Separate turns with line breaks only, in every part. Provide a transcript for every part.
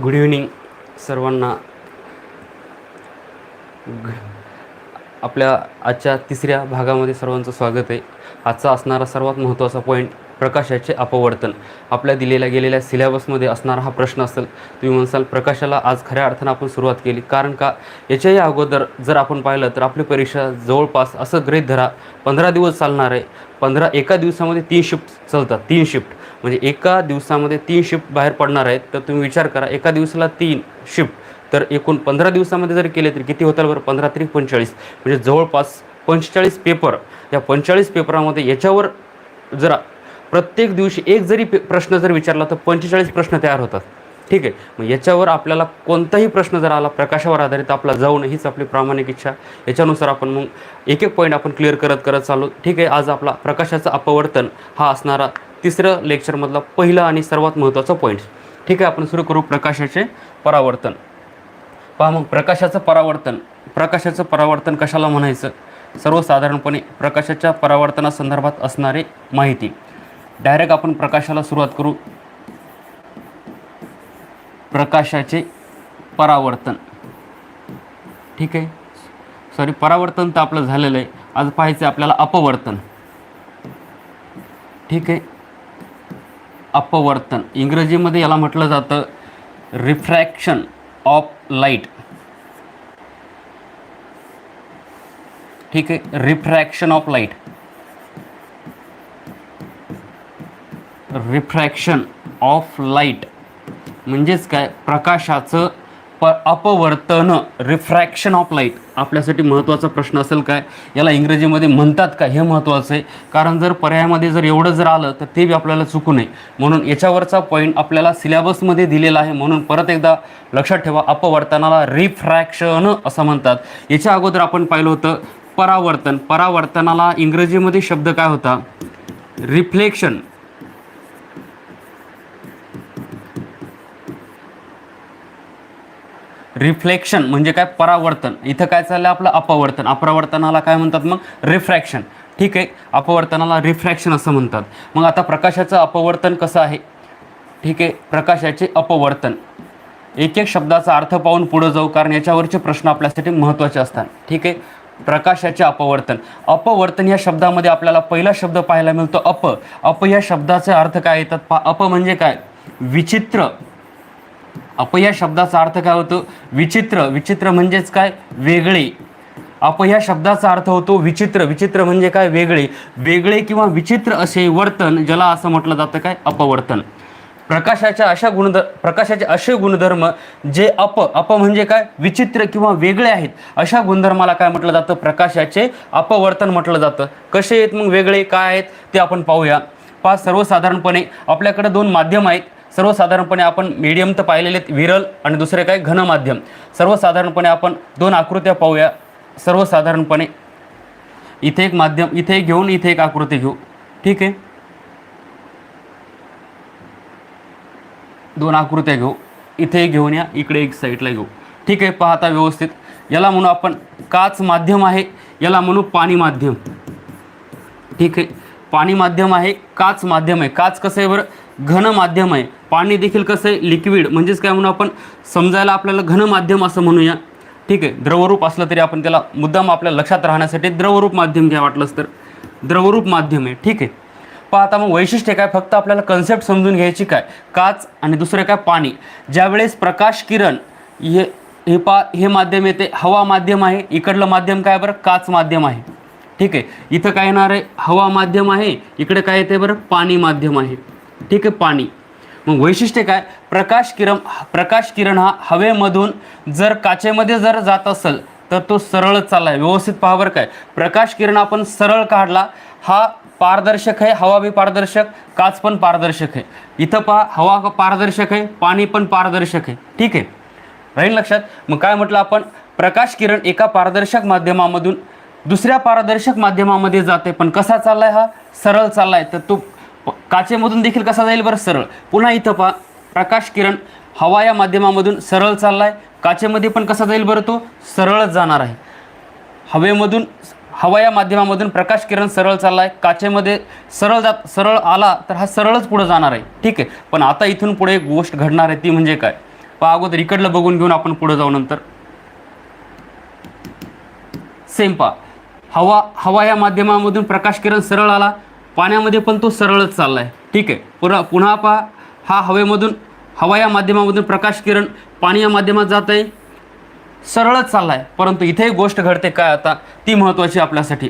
Good evening सर्वांना. आपल्या आजच्या तिसऱ्या भागामध्ये सर्वांचं स्वागत आहे. आजचा असणारा सर्वात महत्त्वाचा पॉईंट प्रकाशाचे अपवर्तन. आपल्या गेलेल्या सिलेबसमध्ये असणारा हा प्रश्न असेल. तुम्ही म्हणसाल प्रकाशाला आज खऱ्या अर्थानं आपण सुरुवात केली, कारण का याच्याही अगोदर जर आपण पाहिलं तर आपली परीक्षा जवळपास असं गृहीत धरा 15 दिवस चालणार आहे. एका दिवसामध्ये 3 शिफ्ट चालतात. 3 शिफ्ट म्हणजे एका दिवसामध्ये 3 शिफ्ट बाहेर पडणार आहेत. तर तुम्ही विचार करा, एका दिवसाला 3 शिफ्ट तर एकूण 15 दिवसामध्ये जर केले तर किती होतात बरं? 15 3 45 म्हणजे जवळपास 45 पेपर. या 45 पेपरामध्ये याच्यावर जर प्रत्येक दिवशी एक जरी प्रश्न जर विचारला तर 45 प्रश्न तयार होतात. ठीक आहे. मग याच्यावर आपल्याला कोणताही प्रश्न जर आला प्रकाशावर आधारित आपला जाऊन हीच आपली प्रामाणिक इच्छा. याच्यानुसार आपण मग एक एक पॉईंट आपण क्लिअर करत चालू. ठीक आहे. आज आपला प्रकाशाचं अपवर्तन हा असणारा तिसरं लेक्चरमधला पहिला आणि सर्वात महत्त्वाचा पॉईंट. ठीक आहे. आपण सुरू करू प्रकाशाचे परावर्तन. पहा मग प्रकाशाचं परावर्तन कशाला म्हणायचं? सर्वसाधारणपणे प्रकाशाच्या परावर्तनासंदर्भात असणारी माहिती. डायरेक्ट आपण प्रकाशाला सुरुवात करू. प्रकाशाचे परावर्तन. ठीक आहे. सॉरी, परावर्तन तर आपलं झालेलं आहे. आज पाहायचं आहे आपल्याला अपवर्तन. ठीक आहे. अपवर्तन इंग्रजीमध्ये याला म्हटलं जातं रिफ्रॅक्शन ऑफ लाईट. ठीक आहे. Refraction of light. Refraction of light म्हणजेच काय? प्रकाशाचं अपवर्तन. रिफ्रॅक्शन ऑफ लाईट आपल्यासाठी महत्त्वाचा प्रश्न असेल. काय याला इंग्रजीमध्ये म्हणतात काय हे महत्त्वाचं आहे, कारण जर पर्यायामध्ये जर एवढं जर आलं तर ते बी आपल्याला चुकू नये. म्हणून याच्यावरचा पॉईंट आपल्याला सिलेबसमध्ये दिलेला आहे. म्हणून परत एकदा लक्षात ठेवा, अपवर्तनाला रिफ्रॅक्शन असं म्हणतात. याच्या अगोदर आपण पाहिलं होतं परावर्तन. परावर्तनाला इंग्रजीमध्ये शब्द काय होता? रिफ्लेक्शन. रिफ्लेक्शन म्हणजे काय? परावर्तन. इथं काय चाललं आपलं? अपवर्तन. अपरावर्तनाला काय म्हणतात मग? रिफ्रॅक्शन. ठीक आहे. अपवर्तनाला रिफ्रॅक्शन असं म्हणतात. मग आता प्रकाशाचं अपवर्तन कसं आहे? ठीक आहे. प्रकाशाचे अपवर्तन एक एक शब्दाचा अर्थ पाहून पुढे जाऊ, कारण याच्यावरचे प्रश्न आपल्यासाठी महत्त्वाचे असतात. ठीक आहे. प्रकाशाचे अपवर्तन. अपवर्तन या शब्दामध्ये आपल्याला पहिला शब्द पाहायला मिळतो अप. अप या शब्दाचे अर्थ काय येतात? अप म्हणजे काय? विचित्र. अप या शब्दाचा अर्थ काय होतो? विचित्र. विचित्र म्हणजेच काय? वेगळे. अप या शब्दाचा अर्थ होतो विचित्र. विचित्र म्हणजे काय? वेगळे. वेगळे किंवा विचित्र असे वर्तन, ज्याला असं म्हटलं जातं काय? अपवर्तन. प्रकाशाचे असे गुणधर्म जे अप म्हणजे काय? विचित्र किंवा वेगळे आहेत, अशा गुणधर्माला काय म्हटलं जातं? प्रकाशाचे अपवर्तन म्हटलं जातं. कसे आहेत मग वेगळे? काय आहेत ते आपण पाहूया. सर्वसाधारणपणे आपल्याकडे 2 माध्यम आहेत. सर्वसाधारणपणे आपण मीडियम तर पाहिलेले आहेत, विरल, आणि दुसरे काय? घन माध्यम. सर्वसाधारणपणे आपण 2 आकृत्या पाहूया. सर्वसाधारणपणे इथे एक माध्यम, इथे घेऊन इथे एक आकृती घेऊ. ठीक आहे. 2 आकृत्या घेऊ. इथे घेऊन या, इकडे एक साईडला घेऊ. ठीक आहे. पाहता व्यवस्थित. याला म्हणू आपण काच माध्यम आहे, याला म्हणू पाणी माध्यम. ठीक आहे. पाणी माध्यम आहे, काच माध्यम आहे. काच कसं आहे बरं? घन माध्यम आहे. पाणी देखील कसं आहे? लिक्विड. म्हणजेच काय म्हणू आपण? समजायला आपल्याला घन माध्यम असं म्हणूया. ठीक आहे. द्रवरूप असलं तरी आपण त्याला मुद्दाम आपल्या लक्षात राहण्यासाठी द्रवरूप माध्यम घ्या वाटलंच तर. द्रवरूप माध्यम आहे. ठीक आहे. आता मग वैशिष्ट्य काय? फक्त आपल्याला कन्सेप्ट समजून घ्यायची. काय? काच आणि दुसरं काय? पाणी. ज्यावेळेस प्रकाश किरण हे माध्यम येते, हवा माध्यम आहे. इकडलं माध्यम काय बरं? काच माध्यम आहे. ठीक आहे. इथं काय येणार आहे? हवा माध्यम आहे. इकडे काय येते बरं? पाणी माध्यम आहे. ठीक आहे. पाणी. मग वैशिष्ट्य काय? प्रकाश किरण हा हवेमधून जर काचेमध्ये जर जात असेल तर तो सरळ चालला आहे. व्यवस्थित पहा बरं. काय? प्रकाश किरण आपण सरळ काढला, हा पारदर्शक आहे. हवा भी पारदर्शक, काच पण पारदर्शक आहे. इथं पहा, हवा पारदर्शक आहे, पाणी पण पारदर्शक आहे. ठीक आहे. राहील लक्षात. मग काय म्हटलं आपण? प्रकाश किरण एका पारदर्शक माध्यमामधून दुसऱ्या पारदर्शक माध्यमामध्ये जाते, पण कसा चाललाय? हा सरळ चाललाय. तर तो काचेमधून देखील कसा जाईल बरं? सरळ. पुन्हा इथं पहा, प्रकाश किरण हवा या माध्यमामधून सरळ चाललाय, काचेमध्ये पण कसा जाईल बरं? तो सरळच जाणार आहे. हवा या माध्यमामधून प्रकाश किरण सरळ चाललाय, काचेमध्ये सरळ आला तर हा सरळच पुढे जाणार आहे. ठीक आहे. पण आता इथून पुढे एक गोष्ट घडणार आहे, ती म्हणजे काय? पहा अगोदर इकडलं बघून घेऊन आपण पुढे जाऊ नंतर. सेम पहा, हवा या माध्यमामधून प्रकाश किरण सरळ आला, पाण्यामध्ये पण तो सरळच चाललाय. ठीक आहे, पुन्हा पहा, हा हवा या माध्यमामधून प्रकाश किरण पाणी या माध्यमात जात आहे, सरळच चाललाय. परंतु इथे एक गोष्ट घडते काय, आता ती महत्त्वाची आपल्यासाठी.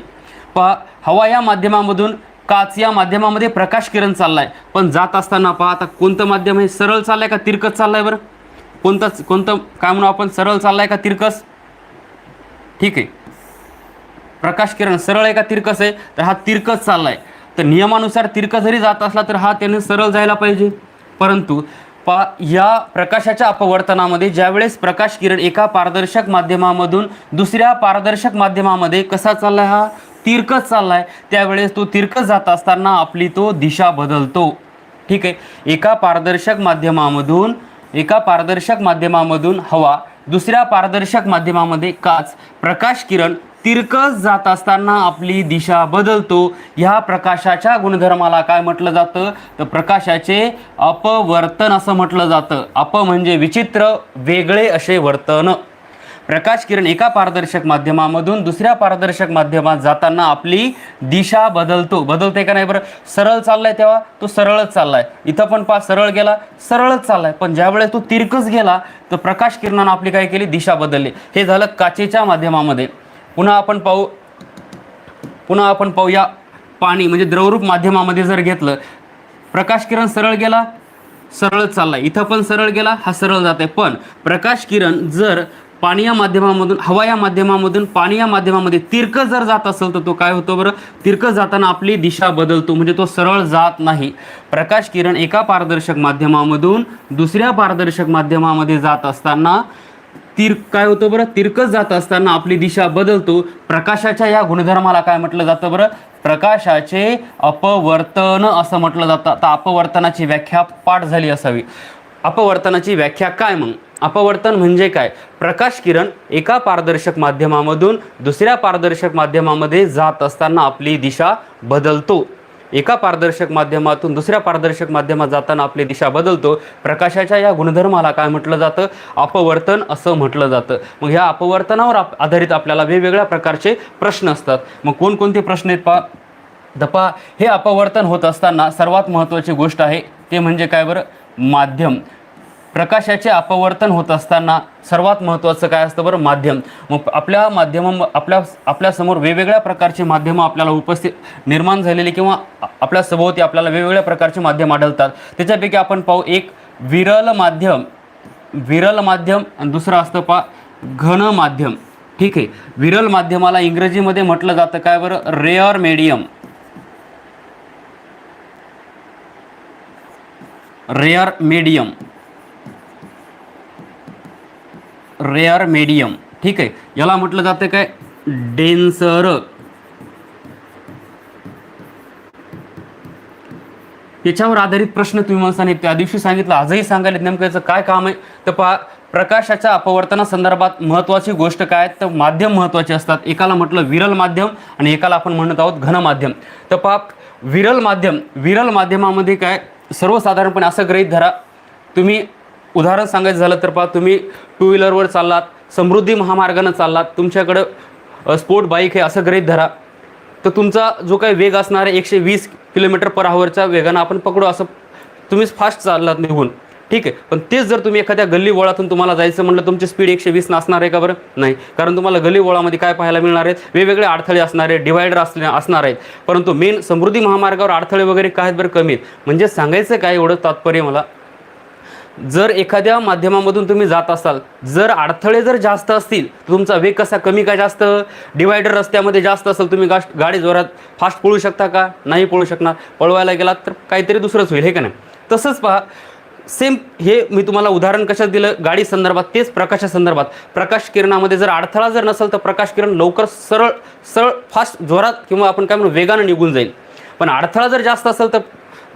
पहा, हवा या माध्यमामधून काच या माध्यमामध्ये प्रकाश किरण चाललाय, पण जात असताना पहा आता कोणतं माध्यम आहे, सरळ चाललंय का तिरकस चाललंय बरं? कोणतं काय म्हणू आपण, सरळ चाललाय का तिरकस? ठीक आहे, प्रकाश किरण सरळ आहे का तिरकस आहे, तर हा तिरकस चाललाय. तर नियमानुसार तिरकस जरी जात असला तर हा त्याने सरळ जायला पाहिजे. परंतु या प्रकाशाच्या अपवर्तनामध्ये ज्यावेळेस प्रकाश किरण एका पारदर्शक माध्यमामधून दुसऱ्या पारदर्शक माध्यमामध्ये कसा चाललाय, हा तिरकस चाललाय, त्यावेळेस तो तिरकस जात असताना आपली तो दिशा बदलतो. ठीक आहे, एका पारदर्शक माध्यमामधून हवा, दुसऱ्या पारदर्शक माध्यमामध्ये काच, प्रकाश किरण तिरकस जात असताना आपली दिशा बदलतो. ह्या प्रकाशाच्या गुणधर्माला काय म्हटलं जातं, तर प्रकाशाचे अपवर्तन असं म्हटलं जातं. अप म्हणजे विचित्र, वेगळे असे वर्तन. प्रकाश किरण एका पारदर्शक माध्यमामधून दुसऱ्या पारदर्शक माध्यमात जाताना आपली दिशा बदलते का नाही बरं? सरळ चाललाय तेव्हा तो सरळच चाललाय, इथं पण पहा सरळ गेला, सरळच चाललाय. पण ज्यावेळेस तो तिरकस गेला तर प्रकाश किरणानं आपली काय केली, दिशा बदलली. हे झालं काचेच्या माध्यमामध्ये. पुन्हा आपण पाहू या पाणी म्हणजे द्रवरूप माध्यमामध्ये जर घेतलं, प्रकाश किरण सरळ गेला, सरळच चाललाय, इथं पण सरळ गेला, हा सरळ जाते. पण प्रकाश किरण जर पाणी या माध्यमामधून हवा या माध्यमामधून पाणी या माध्यमामध्ये तिरकस जर जात असेल तर तो काय होतो बरं, तिरकस जाताना आपली दिशा बदलतो, म्हणजे तो सरळ जात नाही. प्रकाश किरण एका पारदर्शक माध्यमामधून दुसऱ्या पारदर्शक माध्यमामध्ये जात असताना काय होतं बरं, तिरकस जात असताना आपली दिशा बदलतो. प्रकाशाच्या या गुणधर्माला काय म्हटलं जातं बरं, प्रकाशाचे अपवर्तन असं म्हटलं जातं. आता अपवर्तनाची व्याख्या पाठ झाली असावी. अपवर्तनाची व्याख्या काय मग? अपवर्तन म्हणजे काय, प्रकाश किरण एका पारदर्शक माध्यमामधून दुसऱ्या पारदर्शक माध्यमामध्ये जात असताना आपली दिशा बदलतो. एका पारदर्शक माध्यमातून दुसऱ्या पारदर्शक माध्यमात जाताना आपली दिशा बदलतो. प्रकाशाच्या या गुणधर्माला काय म्हटलं जातं, अपवर्तन असं म्हटलं जातं. मग ह्या अपवर्तनावर आधारित आपल्याला वेगवेगळ्या प्रकारचे प्रश्न असतात. मग कोणकोणते प्रश्न आहेत पहा. हे अपवर्तन होत असताना सर्वात महत्त्वाची गोष्ट आहे ते म्हणजे काय बरं, माध्यम. प्रकाशाचे अपवर्तन होत असताना सर्वात महत्त्वाचं काय असतं बरं, माध्यम. मग आपल्या समोर वेगवेगळ्या प्रकारचे माध्यमं आपल्याला निर्माण झालेले किंवा आपल्या सभोवती आपल्याला वेगवेगळ्या प्रकारचे माध्यम आढळतात. त्याच्यापैकी आपण पाहू, एक विरल माध्यम आणि दुसरं असतं घन माध्यम. ठीक आहे, विरल माध्यमाला इंग्रजीमध्ये म्हटलं जातं काय बरं, रेअर मीडियम. ठीक आहे, याला म्हटलं जातं काय, डेन्सर. याच्यावर आधारित प्रश्न तुम्ही माणसाने त्या दिवशी सांगितलं, आजही सांगायला नेमकं याचं काय काम आहे. तर पहा, प्रकाशाच्या अपवर्तनासंदर्भात महत्त्वाची गोष्ट काय, तर माध्यम महत्त्वाचे असतात. एकाला म्हटलं विरल माध्यम आणि एकाला आपण म्हणत आहोत घन माध्यम. तर पहा, विरल माध्यमामध्ये काय, सर्वसाधारणपणे असं गृहीत धरा, तुम्ही उदाहरण सांगायचं झालं तर पहा, तुम्ही टू व्हीलरवर चाललात, समृद्धी महामार्गानं चाललात, तुमच्याकडं स्पोर्ट बाईक आहे असं गृहीत धरा, तर तुमचा जो काही वेग असणार आहे 120 km/h वेगानं आपण पकडू, असं तुम्ही फास्ट चाललात निघून. ठीक आहे, पण तेच जर तुम्ही एखाद्या गल्ली बोळातून तुम्हाला जायचं म्हटलं, तुमची स्पीड 120 नसणार आहे का बरं? नाही, कारण तुम्हाला गल्ली बोळामध्ये काय पाहायला मिळणार आहेत, वेगवेगळे अडथळे असणार आहेत, डिवायडर असणार आहेत. परंतु मेन समृद्धी महामार्गावर अडथळे वगैरे काय बरं, कमी आहेत. म्हणजे सांगायचं काय, एवढं तात्पर्य मला, जर एखाद्या माध्यमामधून तुम्ही जात असाल, जर अडथळे जर जास्त असतील तर तुमचा वेग कसा कमी का जास्त, डिवायडर रस्त्यामध्ये जास्त असेल, तुम्ही गाडी जोरात फास्ट पळू शकता का? नाही पळू शकणार. पळवायला गेलात तर काहीतरी दुसरंच होईल, हे का नाही? तसंच पहा, सेम हे मी तुम्हाला उदाहरण कशात दिलं, गाडी संदर्भात, तेच प्रकाशासंदर्भात. प्रकाश किरणामध्ये जर अडथळा जर नसेल तर प्रकाश किरण लवकर सरळ फास्ट जोरात किंवा आपण काय म्हणू वेगानं निघून जाईल. पण अडथळा जर जास्त असेल तर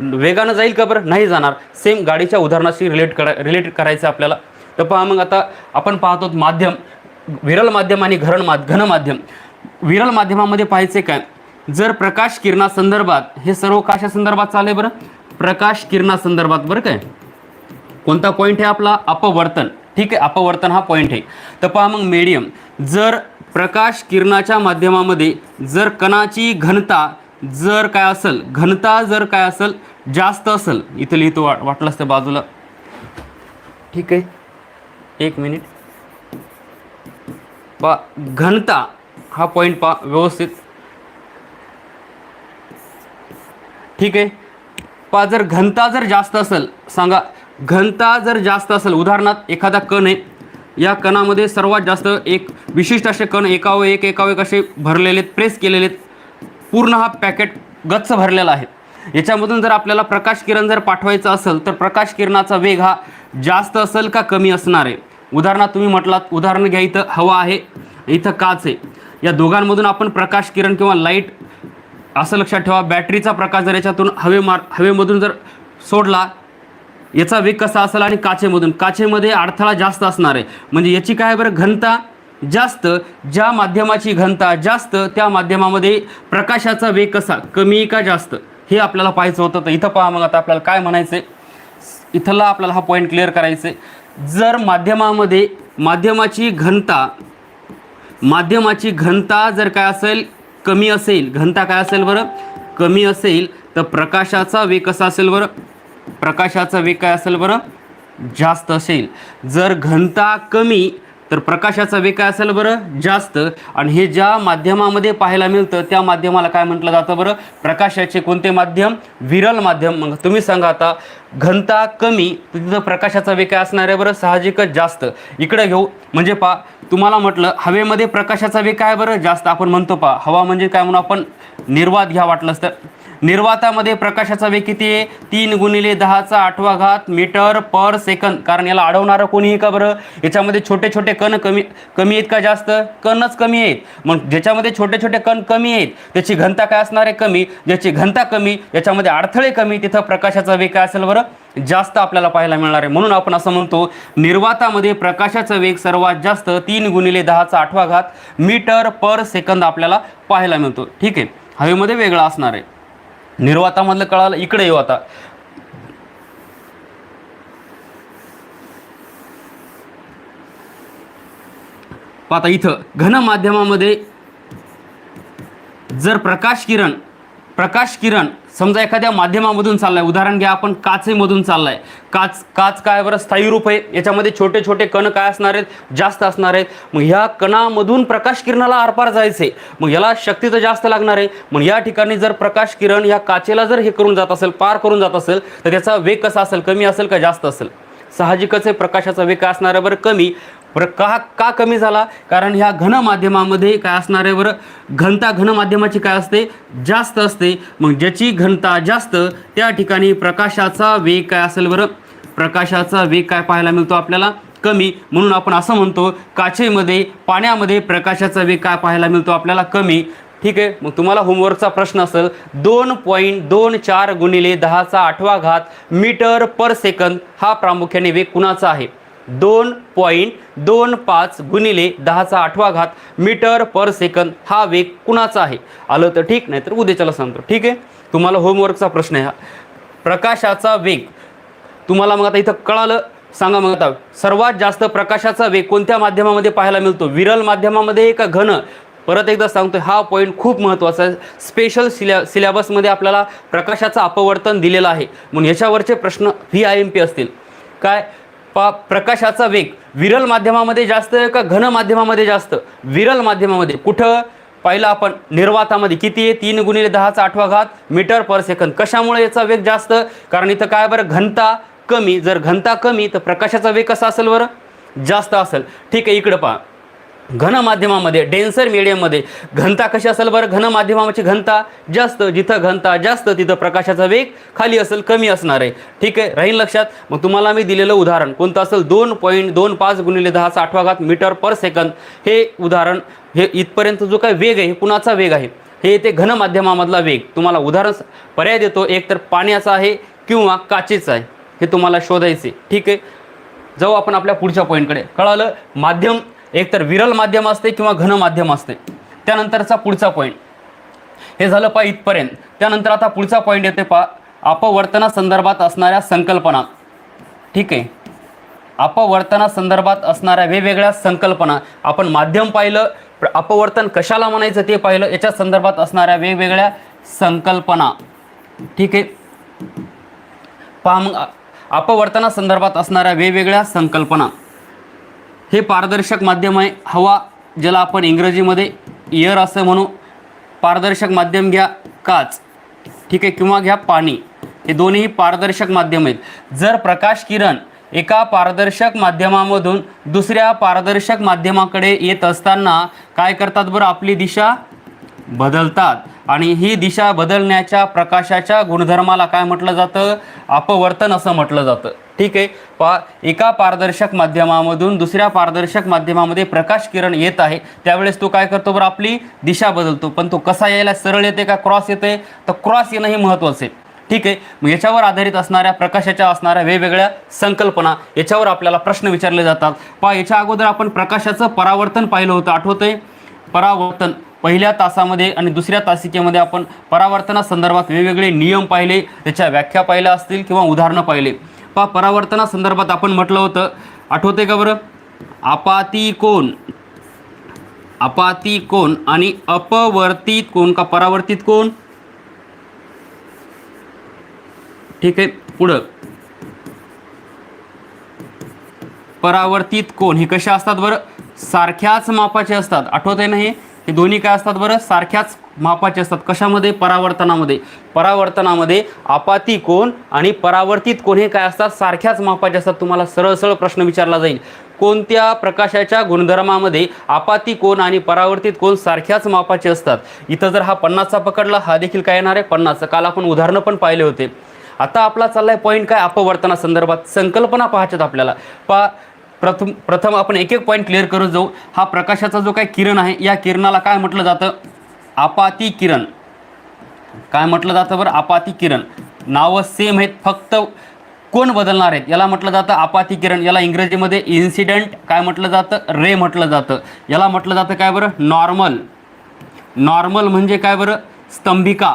वेगानं जाईल का बरं? नाही जाणार. सेम गाडीच्या उदाहरणाशी रिलेट करायचं आपल्याला. तर पहा, मग आता आपण पाहतो माध्यम, विरल माध्यम आणि घन माध्यम. विरल माध्यमामध्ये पाहायचे काय, जर प्रकाश किरणासंदर्भात, हे सर्व कशा संदर्भात चालले बरं, प्रकाश किरणासंदर्भात बरं काय, कोणता पॉईंट आहे आपला? अपवर्तन. ठीक आहे, अपवर्तन हा पॉईंट आहे. तर पहा मग मीडियम, जर प्रकाश किरणाच्या माध्यमामध्ये जर कणाची घनता जर काय असेल, घनता जर काय असेल जास्त असेल, इथं लिहितो वाटलंच तर बाजूला. ठीक आहे, एक मिनिट. पहा घनता हा पॉईंट पहा व्यवस्थित. ठीक आहे, पहा जर घनता जर जास्त असेल, सांगा घनता जर जास्त असेल, उदाहरणार्थ एखादा कण आहे, या कणामध्ये सर्वात जास्त एक विशिष्ट असे कण एकावर एक असे भरलेले आहेत, प्रेस केलेले आहेत, पूर्ण हा पॅकेट गच्च भरलेला आहे. याच्यामधून जर आपल्याला प्रकाश किरण जर पाठवायचं असेल तर प्रकाश किरणाचा वेग हा जास्त असेल का कमी असणार आहे? उदाहरणार्थ तुम्ही म्हटलात, उदाहरण घ्या, इथं हवा आहे, इथं काच आहे, या दोघांमधून आपण प्रकाश किरण किंवा लाईट, असं लक्षात ठेवा, बॅटरीचा प्रकाश जर याच्यातून हवेमधून जर सोडला, याचा वेग कसा असेल, आणि काचेमध्ये अडथळा जास्त असणार आहे. म्हणजे याची काय बरं, घनता जास्त. ज्या माध्यमाची घनता जास्त त्या माध्यमामध्ये प्रकाशाचा वेग कसा, कमी का जास्त, हे आपल्याला पाहायचं होतं. तर इथं पहा मग आता आपल्याला काय म्हणायचं आहे, इथला आपल्याला हा पॉईंट क्लिअर करायचं आहे. जर माध्यमामध्ये माध्यमाची घनता जर काय असेल, कमी असेल, घनता काय असेल बरं, कमी असेल, तर प्रकाशाचा वेग कसा असेल बरं, प्रकाशाचा वेग काय असेल बरं, जास्त असेल. जर घनता कमी तर प्रकाशाचा वेग काय असेल बरं, जास्त. आणि हे ज्या माध्यमामध्ये पाहायला मिळतं त्या माध्यमाला काय म्हटलं जातं बरं, प्रकाशाचे कोणते माध्यम, विरल माध्यम. मग तुम्ही सांगा आता, घनता कमी तर तिथं प्रकाशाचा वेग काय असणार आहे बरं, साहजिकच जास्त. इकडे घेऊ, म्हणजे पहा तुम्हाला म्हटलं हवेमध्ये प्रकाशाचा वेग काय बरं, जास्त. आपण म्हणतो पहा, हवा म्हणजे काय म्हणून आपण निर्वात घ्या वाटलंच तर, निर्वातामध्ये प्रकाशाचा वेग किती आहे, 3 × 10⁸ मीटर पर सेकंद. कारण याला अडवणारं कोणीही का बरं, याच्यामध्ये छोटे छोटे कण कमी आहेत का जास्त, कणच कमी आहेत. मग ज्याच्यामध्ये छोटे छोटे कण कमी आहेत त्याची घनता काय असणार आहे, कमी. ज्याची घनता कमी, याच्यामध्ये अडथळे कमी, तिथं प्रकाशाचा वेग काय असेल बरं, जास्त आपल्याला पाहायला मिळणार आहे. म्हणून आपण असं म्हणतो, निर्वातामध्ये प्रकाशाचा वेग सर्वात जास्त 3 × 10⁸ मीटर पर सेकंद आपल्याला पाहायला मिळतो. ठीक आहे, हवेमध्ये वेगळा असणार आहे. निर्वातामधलं कळालं. इकडे येऊ आता, आता इथं घन माध्यमामध्ये जर प्रकाश किरण समजा एखाद्या माध्यमामधून चाललाय, उदाहरण घ्या आपण काचेमधून चाललाय, काच काय बरं, स्थायी रूप आहे, याच्यामध्ये छोटे छोटे कण काय असणार आहेत, जास्त असणार आहेत. मग ह्या कणामधून प्रकाश किरणाला आरपार जायचे, मग याला शक्ती तर जास्त लागणार आहे. मग या ठिकाणी जर प्रकाश किरण या काचेला जर हे करून जात असेल, पार करून जात असेल, तर त्याचा वेग कसा असेल, कमी असेल का जास्त असेल? साहजिकच आहे, प्रकाशाचा वेग काय असणार आहे बरं, कमी. का कमी झाला, कारण ह्या घन माध्यमामध्ये काय असणार आहे बरं, घनता घन माध्यमाची काय असते, जास्त असते. मग ज्याची घनता जास्त त्या ठिकाणी प्रकाशाचा वेग काय असेल बरं, प्रकाशाचा वेग काय पाहायला मिळतो आपल्याला, कमी. म्हणून आपण असं म्हणतो, काचेमध्ये, पाण्यामध्ये प्रकाशाचा वेग काय पाहायला मिळतो आपल्याला, कमी. ठीक आहे, मग तुम्हाला होमवर्कचा प्रश्न असेल, 2.24 × 10⁸ मीटर पर सेकंद हा प्रामुख्याने वेग कुणाचा आहे? 2.25 × 10⁸ मीटर पर सेकंद हा वेग कुणाचा आहे? आलं तर ठीक, नाही तर उद्याच्याला सांगतो. ठीक आहे, तुम्हाला होमवर्कचा प्रश्न आहे हा. प्रकाशाचा वेग तुम्हाला मग आता इथं कळालं. सांगा मग आता, सर्वात जास्त प्रकाशाचा वेग कोणत्या माध्यमामध्ये पाहायला मिळतो, विरल माध्यमामध्ये का घन? परत एकदा सांगतोय, हा पॉईंट खूप महत्त्वाचा आहे. स्पेशल सिलेबसमध्ये आपल्याला प्रकाशाचं अपवर्तन दिलेलं आहे, म्हणून याच्यावरचे प्रश्न VIMP असतील. काय प्रकाशाचा वेग विरल माध्यमामध्ये जास्त आहे का घन माध्यमामध्ये जास्त? विरल माध्यमामध्ये. कुठं पाहिलं आपण, निर्वातामध्ये किती आहे, 3 × 10⁸ मीटर पर सेकंद. कशामुळे याचा वेग जास्त? कारण इथं काय बरं, घनता कमी. जर घनता कमी तर प्रकाशाचा वेग कसा असेल बरं, जास्त असेल. ठीक आहे, इकडं पहा, घन माध्यमामध्ये, डेन्सर मीडियममध्ये घनता कशी असेल बरं, घन माध्यमाची घनता जास्त. जिथं घनता जास्त तिथं प्रकाशाचा वेग खाली असेल, कमी असणार आहे. ठीक आहे, राहील लक्षात. मग तुम्हाला मी दिलेलं उदाहरण कोणतं असेल, 2.25 × 10⁸ मीटर पर सेकंद. हे उदाहरण, हे इथपर्यंत जो काय वेग आहे, हे कुणाचा वेग आहे, हे ते घन माध्यमामधला वेग. तुम्हाला उदाहरण पर्याय देतो, एक तर पाण्याचा आहे किंवा काचेचा आहे, हे तुम्हाला शोधायचे. ठीक आहे, जाऊ आपण आपल्या पुढच्या पॉईंटकडे. कळालं, माध्यम एकतर विरल माध्यम असते किंवा घन माध्यम असते. त्यानंतरचा पुढचा पॉईंट हे झालं पहा इथपर्यंत. त्यानंतर आता पुढचा पॉईंट येते पहा, अपवर्तना संदर्भात असणाऱ्या संकल्पना. ठीक आहे, अपवर्तनासंदर्भात असणाऱ्या वेगवेगळ्या संकल्पना, आपण माध्यम पाहिलं, अपवर्तन कशाला म्हणायचं ते पाहिलं, याच्या संदर्भात असणाऱ्या वेगवेगळ्या संकल्पना. ठीक आहे, पहा मग अपवर्तनासंदर्भात असणाऱ्या वेगवेगळ्या संकल्पना. हे पारदर्शक माध्यम आहे, हवा ज्याला आपण इंग्रजीमध्ये एअर असं म्हणू. पारदर्शक माध्यम घ्या काच, ठीक आहे, किंवा घ्या पाणी. हे दोन्ही पारदर्शक माध्यम आहेत. जर प्रकाश किरण एका पारदर्शक माध्यमामधून दुसऱ्या पारदर्शक माध्यमाकडे येत असताना काय करतात बरं, आपली दिशा बदलतात. आणि ही दिशा बदलण्याच्या प्रकाशाच्या गुणधर्माला काय म्हटलं जातं, अपवर्तन असं म्हटलं जातं. ठीक आहे, एका पारदर्शक माध्यमामधून दुसऱ्या पारदर्शक माध्यमामध्ये प्रकाश किरण येत आहे, त्यावेळेस तो काय करतो बरं, आपली दिशा बदलतो. पण तो कसा यायला, सरळ येते का क्रॉस येते, तर क्रॉस येणं हे महत्त्वाचं आहे. ठीक आहे, मग याच्यावर आधारित असणाऱ्या प्रकाशाच्या असणाऱ्या वेगवेगळ्या संकल्पना, याच्यावर आपल्याला प्रश्न विचारले जातात. याच्या अगोदर आपण प्रकाशाचं परावर्तन पाहिलं होतं, आठवतंय. परावर्तन पहिल्या तासामध्ये आणि दुसऱ्या तासिकेमध्ये आपण परावर्तनासंदर्भात वेगवेगळे नियम पाहिले, त्याच्या व्याख्या पाहिल्या असतील किंवा उदाहरणं पाहिले. परावर्तनासंदर्भात आपण म्हटलं होतं, आठवते का बरं, आपाती कोन, आपाती कोन आणि अपवर्तित कोन का परावर्तित कोन. ठीक आहे, पुढं परावर्तित कोन हे कशा असतात बरं, सारख्याच मापाचे असतात. आठवतंय ना, हे दोन्ही काय असतात बरं, सारख्याच मापाचे असतात. कशामध्ये, परावर्तनामध्ये. परावर्तनामध्ये आपाती कोन आणि परावर्तित कोन हे काय असतात, सारख्याच मापाचे असतात. तुम्हाला सरळ सरळ प्रश्न विचारला जाईल, कोणत्या प्रकाशाच्या गुणधर्मामध्ये आपाती कोन आणि परावर्तित कोन सारख्याच मापाचे असतात. इथं जर हा 50चा पकडला, हा देखील काय येणार आहे 50चा. काल आपण उदाहरणं पण पाहिले होते. आता आपला चाललाय पॉईंट काय, अपवर्तनासंदर्भात संकल्पना पाहायच्यात आपल्याला. प्रथम आपण एक एक पॉईंट क्लिअर करत जाऊ. हा प्रकाशाचा जो काही किरण आहे, या किरणाला काय म्हटलं जातं, आपाती किरण. काय म्हटलं जातं बरं, आपाती किरण. नावं सेम आहेत, फक्त कोण बदलणार आहेत. याला म्हटलं जातं आपाती किरण. याला इंग्रजीमध्ये इन्सिडेंट काय म्हटलं जातं, रे म्हटलं जातं. याला म्हटलं जातं काय बरं, नॉर्मल. नॉर्मल म्हणजे काय बरं, स्तंभिका.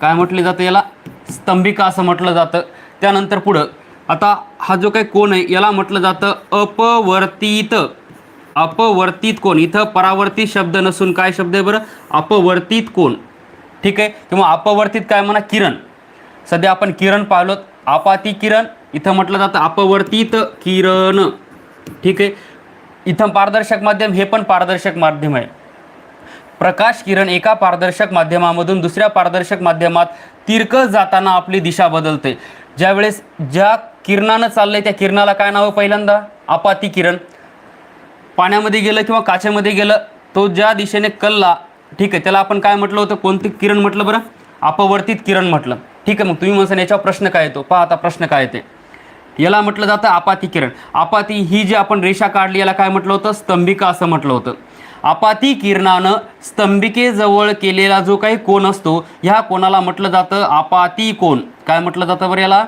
काय म्हटलं जातं याला, स्तंभिका असं म्हटलं जातं. त्यानंतर पुढं आता हा जो काही कोन आहे, याला म्हटलं जातं अपवर्तित. अपवर्तित कोन. इथं परावर्तित शब्द नसून काय शब्द आहे बरं, अपवर्तित कोन. ठीक आहे, किंवा अपवर्तित काय म्हणा, किरण. सध्या आपण किरण पाहिलोत, आपाती किरण. इथं म्हटलं जातं अपवर्तित किरण. ठीक आहे, इथं पारदर्शक माध्यम, हे पण पारदर्शक माध्यम आहे. प्रकाश किरण एका पारदर्शक माध्यमामधून दुसऱ्या पारदर्शक माध्यमात तिरकत जाताना आपली दिशा बदलते. ज्यावेळेस ज्या किरणानं चाललंय त्या किरणाला काय नाव, पहिल्यांदा आपाती किरण. पाण्यामध्ये गेलं किंवा काचेमध्ये गेलं, तो ज्या दिशेने कलला, ठीक आहे, त्याला आपण काय म्हटलं होतं, कोणती किरण म्हटलं बरं, अपवर्तित किरण म्हटलं. ठीक आहे, मग तुम्ही म्हणसान याच्यावर प्रश्न काय येतो, पहा आता प्रश्न काय येते. याला म्हटलं जातं आपाती किरण. आपाती ही जी आपण रेषा काढली, याला काय म्हटलं होतं, स्तंभिका असं म्हटलं होतं. आपाती किरणानं स्तंभिकेजवळ केलेला जो काही कोन असतो, ह्या कोणाला म्हटलं जातं आपाती कोन. काय म्हटलं जातं बरं याला,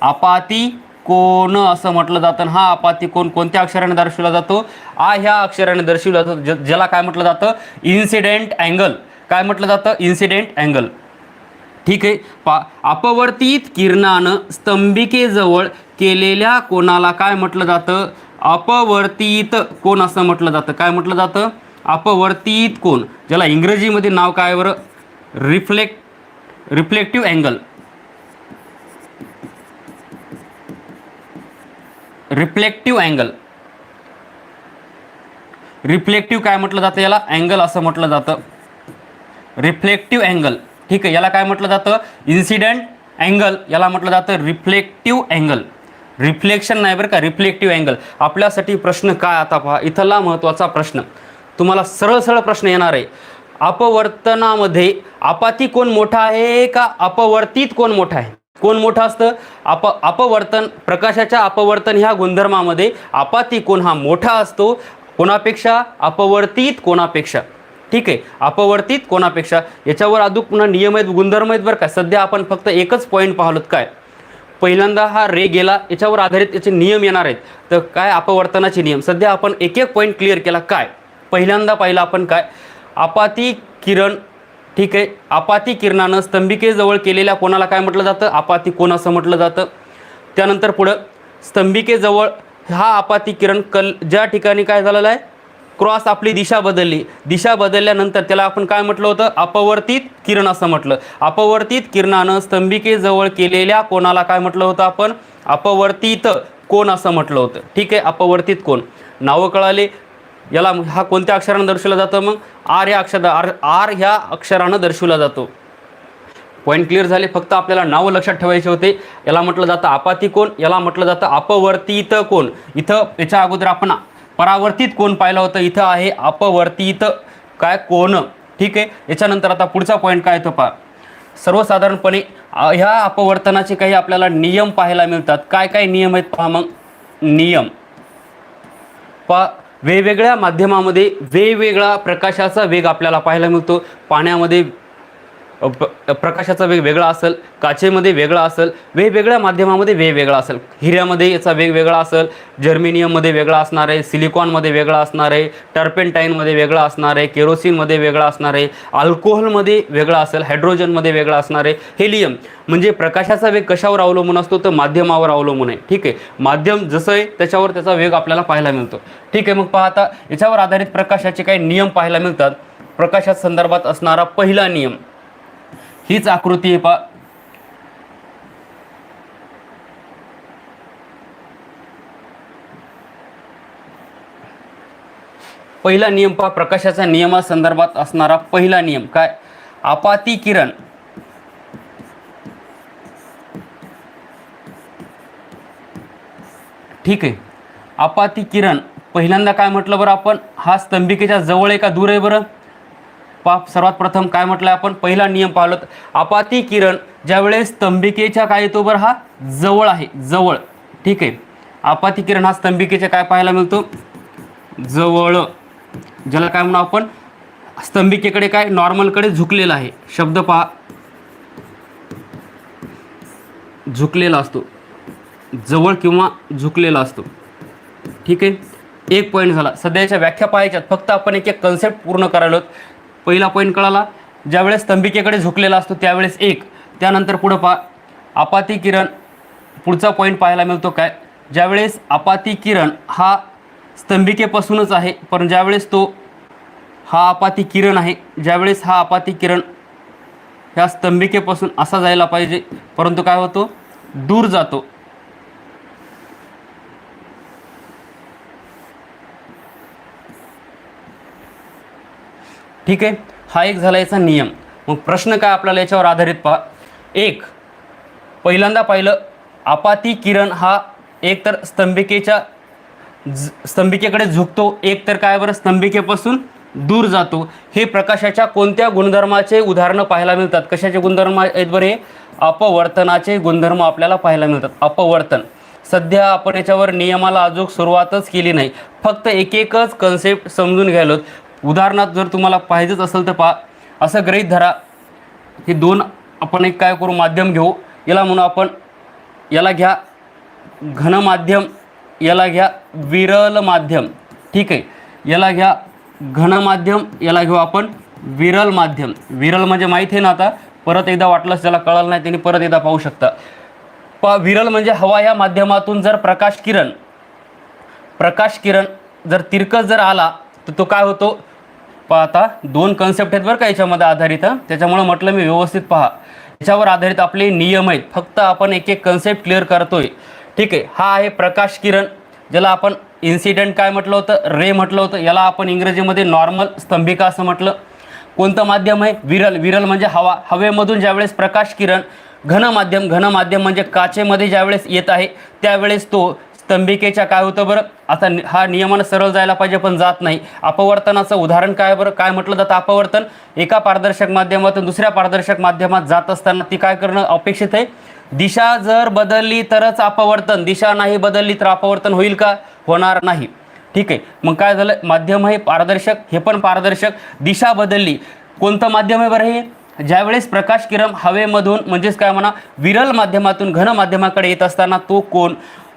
आपाती कोन असं म्हटलं जातं. हा आपाती कोन कोणत्या अक्षराने दर्शवला जातो, ह्या अक्षराने दर्शवला जातो, ज्याला काय म्हटलं जातं, इन्सिडेंट अँगल. काय म्हटलं जातं, इन्सिडेंट अँगल. ठीक आहे, अपवर्तित किरणानं स्तंभिकेजवळ केलेल्या कोणाला काय म्हटलं जातं, अपवर्तित कोन असं म्हटलं जातं. काय म्हटलं जातं, अपवर्तित कोन. ज्याला इंग्रजीमध्ये नाव काय बरं, reflective angle. Reflective angle. Reflective काय म्हटलं जातं याला, अँगल असं म्हटलं जातं, रिफ्लेक्टिव्ह अँगल. ठीक आहे, याला काय म्हटलं जातं, इन्सिडेंट अँगल. याला म्हटलं जातं रिफ्लेक्टिव्ह अँगल. रिफ्लेक्शन नाही बरं का, रिफ्लेक्टिव्ह अँगल. आपल्यासाठी प्रश्न काय, आता पहा इथला महत्त्वाचा प्रश्न, तुम्हाला सरळ सरळ प्रश्न येणार आहे. अपवर्तनामध्ये आपाती कोन मोठा आहे का अपवर्तित कोन मोठा आहे. कोण मोठा असतं, अपवर्तन, प्रकाशाच्या अपवर्तन ह्या गुणधर्मामध्ये आपाती कोन हा मोठा असतो. कोणापेक्षा, अपवर्तित कोणापेक्षा. ठीक आहे, अपवर्तित कोणापेक्षा. याच्यावर अजून पुन्हा नियम आहेत, गुणधर्म आहेत बरं का. सध्या आपण फक्त एकच पॉईंट पाहलोत. काय, पहिल्यांदा हा रे गेला, याच्यावर आधारित याचे नियम येणार आहेत. तर काय, अपवर्तनाचे नियम. सध्या आपण एक एक पॉईंट क्लिअर केला. काय, पहिल्यांदा पाहिलं आपण काय, आपाती किरण. ठीक आहे, आपाती किरणानं स्तंभिकेजवळ केलेल्या कोणाला काय म्हटलं जातं, आपाती कोन असं म्हटलं जातं. त्यानंतर पुढं स्तंभिकेजवळ हा आपाती किरण ज्या ठिकाणी काय झालेला आहे, क्रॉस आपली दिशा बदलली, दिशा बदलल्यानंतर त्याला आपण काय म्हटलं होतं, अपवर्तित किरण असं म्हटलं. अपवर्तित किरणानं स्तंभिकेजवळ केलेल्या कोणाला काय म्हटलं होतं आपण, अपवर्तित कोण असं म्हटलं होतं. ठीक आहे, अपवर्तित कोण. नावं कळाले. याला हा कोणत्या अक्षरानं दर्शवला जातं, मग आर या आर ह्या अक्षरानं दर्शवला जातो. पॉईंट क्लिअर झाले. फक्त आपल्याला नाव लक्षात ठेवायचे होते. याला म्हटलं जातं आपाती कोण, याला म्हटलं जातं अपवर्तित कोण. इथं याच्या अगोदर आपण परावर्तित कोण पाहिलं होतं, इथं आहे अपवर्तित काय कोण. ठीक आहे. याच्यानंतर आता पुढचा पॉईंट काय तो पहा. सर्वसाधारणपणे ह्या अपवर्तनाचे काही आपल्याला नियम पाहायला मिळतात. काय काय नियम आहेत पहा. मग नियम पहा, वेगवेगळ्या माध्यमामध्ये वेगवेगळा प्रकाशाचा वेग आपल्याला पाहायला मिळतो. पाण्यामध्ये प्रकाशाचा वेग वेगळा असेल, काचेमध्ये वेगळा असेल, वेगवेगळ्या माध्यमामध्ये वेगवेगळा असेल. हिऱ्यामध्ये याचा वेग वेगळा असेल, जर्मेनियममध्ये वेगळा असणार आहे, सिलिकॉनमध्ये वेगळा असणार आहे, टर्पेंटाईनमध्ये वेगळा असणार आहे, केरोसिनमध्ये वेगळा असणार आहे, अल्कोहोलमध्ये वेगळा असेल, हायड्रोजनमध्ये वेगळा असणार आहे. हेलियम म्हणजे प्रकाशाचा वेग कशावर अवलंबून असतो, तर माध्यमावर अवलंबून आहे. ठीक आहे, माध्यम जसं आहे त्याच्यावर त्याचा वेग आपल्याला पाहायला मिळतो. ठीक आहे, मग पहा आता याच्यावर आधारित प्रकाशाचे काही नियम पाहायला मिळतात. प्रकाशा संदर्भात असणारा पहिला नियम हीच आकृती आहे पहा. पहिला नियम पहा, प्रकाशाच्या नियमासंदर्भात असणारा पहिला नियम काय, आपाती किरण ठीक आहे. आपाती किरण पहिल्यांदा काय म्हटलं बरं आपण, हा स्तंभिकेच्या जवळ आहे का दूर आहे बरं. सर्वात प्रथम काय म्हटलं आपण, पहिला नियम पाहिलं, आपाती किरण ज्यावेळेस स्तंभिकेच्या काय येतो बरं, हा जवळ आहे, जवळ. ठीक आहे, आपाती किरण हा स्तंभिकेच्या काय पाहायला मिळतो, जवळ. ज्याला काय म्हणू आपण, स्तंभिकेकडे काय नॉर्मलकडे झुकलेला आहे. शब्द पहा, झुकलेला असतो, जवळ किंवा झुकलेला असतो. ठीक आहे, एक पॉईंट झाला. सध्याच्या व्याख्या पाहायच्यात, फक्त आपण एक एक कन्सेप्ट पूर्ण करायला. पहिला पॉईंट कळाला, ज्यावेळेस स्तंभिकेकडे झुकलेला असतो त्यावेळेस एक. त्यानंतर पुढं पहा, आपाती किरण पुढचा पॉईंट पाहायला मिळतो काय, ज्यावेळेस आपाती किरण हा स्तंभिकेपासूनच आहे, पण ज्यावेळेस तो हा आपाती किरण आहे, ज्यावेळेस हा आपाती किरण ह्या स्तंभिकेपासून असा जायला पाहिजे, परंतु काय होतो, दूर जातो. ठीक आहे, हा एक झाला याचा नियम. मग प्रश्न काय आपल्याला याच्यावर आधारित पहा. एक, पहिल्यांदा पाहिलं, आपाती किरण हा एक तर स्तंभिकेकडे झुकतो, एक तर काय बरं स्तंभिकेपासून दूर जातो. हे प्रकाशाच्या कोणत्या गुणधर्माचे उदाहरणं पाहायला मिळतात, कशाचे गुणधर्म आहेत बरे, अपवर्तनाचे गुणधर्म आपल्याला पाहायला मिळतात. अपवर्तन सध्या आपण याच्यावर नियमाला अजून सुरुवातच केली नाही, फक्त एक एकच कन्सेप्ट समजून घ्यायलो. उदाहरणार्थ जर तुम्हाला पाहिजेच असेल तर पहा, असं गृहीत धरा, हे दोन आपण एक काय करू, माध्यम घेऊ. याला म्हणू आपण, याला घ्या घन माध्यम, याला घ्या विरल माध्यम. ठीक आहे, याला घ्या घन माध्यम, याला घेऊ आपण विरल माध्यम. विरल म्हणजे माहीत आहे ना, आता परत एकदा वाटलंच ज्याला कळलं नाही त्यांनी परत एकदा पाहू शकता. विरल म्हणजे हवा या माध्यमातून जर प्रकाश किरण जर तिरकस जर आला तर तो काय होतो. पहा, आता दोन कन्सेप्ट आहेत बरं का याच्यामध्ये आधारित, त्याच्यामुळे म्हटलं मी व्यवस्थित पहा. याच्यावर आधारित आपले नियम आहेत, फक्त आपण एक एक कन्सेप्ट क्लिअर करतोय. ठीक आहे, हा आहे प्रकाश किरण, ज्याला आपण इन्सिडेंट काय म्हटलं होतं, रे म्हटलं होतं. याला आपण इंग्रजीमध्ये नॉर्मल स्तंभिका असं म्हटलं. कोणतं माध्यम आहे, विरल. विरल म्हणजे हवा, हवेमधून ज्यावेळेस प्रकाश किरण घन माध्यम म्हणजे काचेमध्ये ज्यावेळेस येत आहे त्यावेळेस तो स्तंभिकेच्या काय होतं बरं. आता हा नियमानं सरळ जायला पाहिजे पण जात नाही. अपवर्तनाचं उदाहरण काय बरं, काय म्हटलं जातं, अपवर्तन एका पारदर्शक माध्यमातून दुसऱ्या पारदर्शक माध्यमात जात असताना ती काय करणं अपेक्षित आहे, दिशा जर बदलली तरच अपवर्तन, दिशा नाही बदलली तर अपवर्तन होईल का, होणार नाही. ठीक आहे, मग काय झालं, माध्यम हे पारदर्शक, हे पण पारदर्शक, दिशा बदलली. कोणतं माध्यम आहे बरं हे, ज्यावेळेस प्रकाश किरण हवेमधून म्हणजेच काय म्हणा विरल माध्यमातून घन माध्यमाकडे येत असताना तो कोण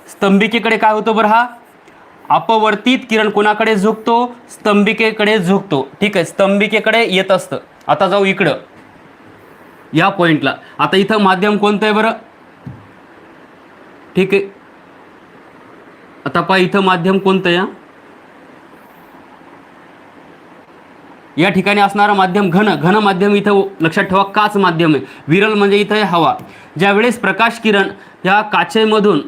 स्तंभिकेकडे काय होतो बरं, हा अपवर्तित किरण कोणाकडे झुकतो, स्तंभिकेकडे झुकतो. ठीक आहे, स्तंभिकेकडे येत असतं. आता जाऊ इकडं या पॉईंटला. आता इथं माध्यम कोणतं आहे बरं, ठीक आहे. आता पहा इथं माध्यम कोणतं या ठिकाणी असणारं माध्यम घन माध्यम इथं लक्षात ठेवा काच माध्यम आहे. विरल म्हणजे इथं आहे हवा. ज्यावेळेस प्रकाश किरण या काचेमधून,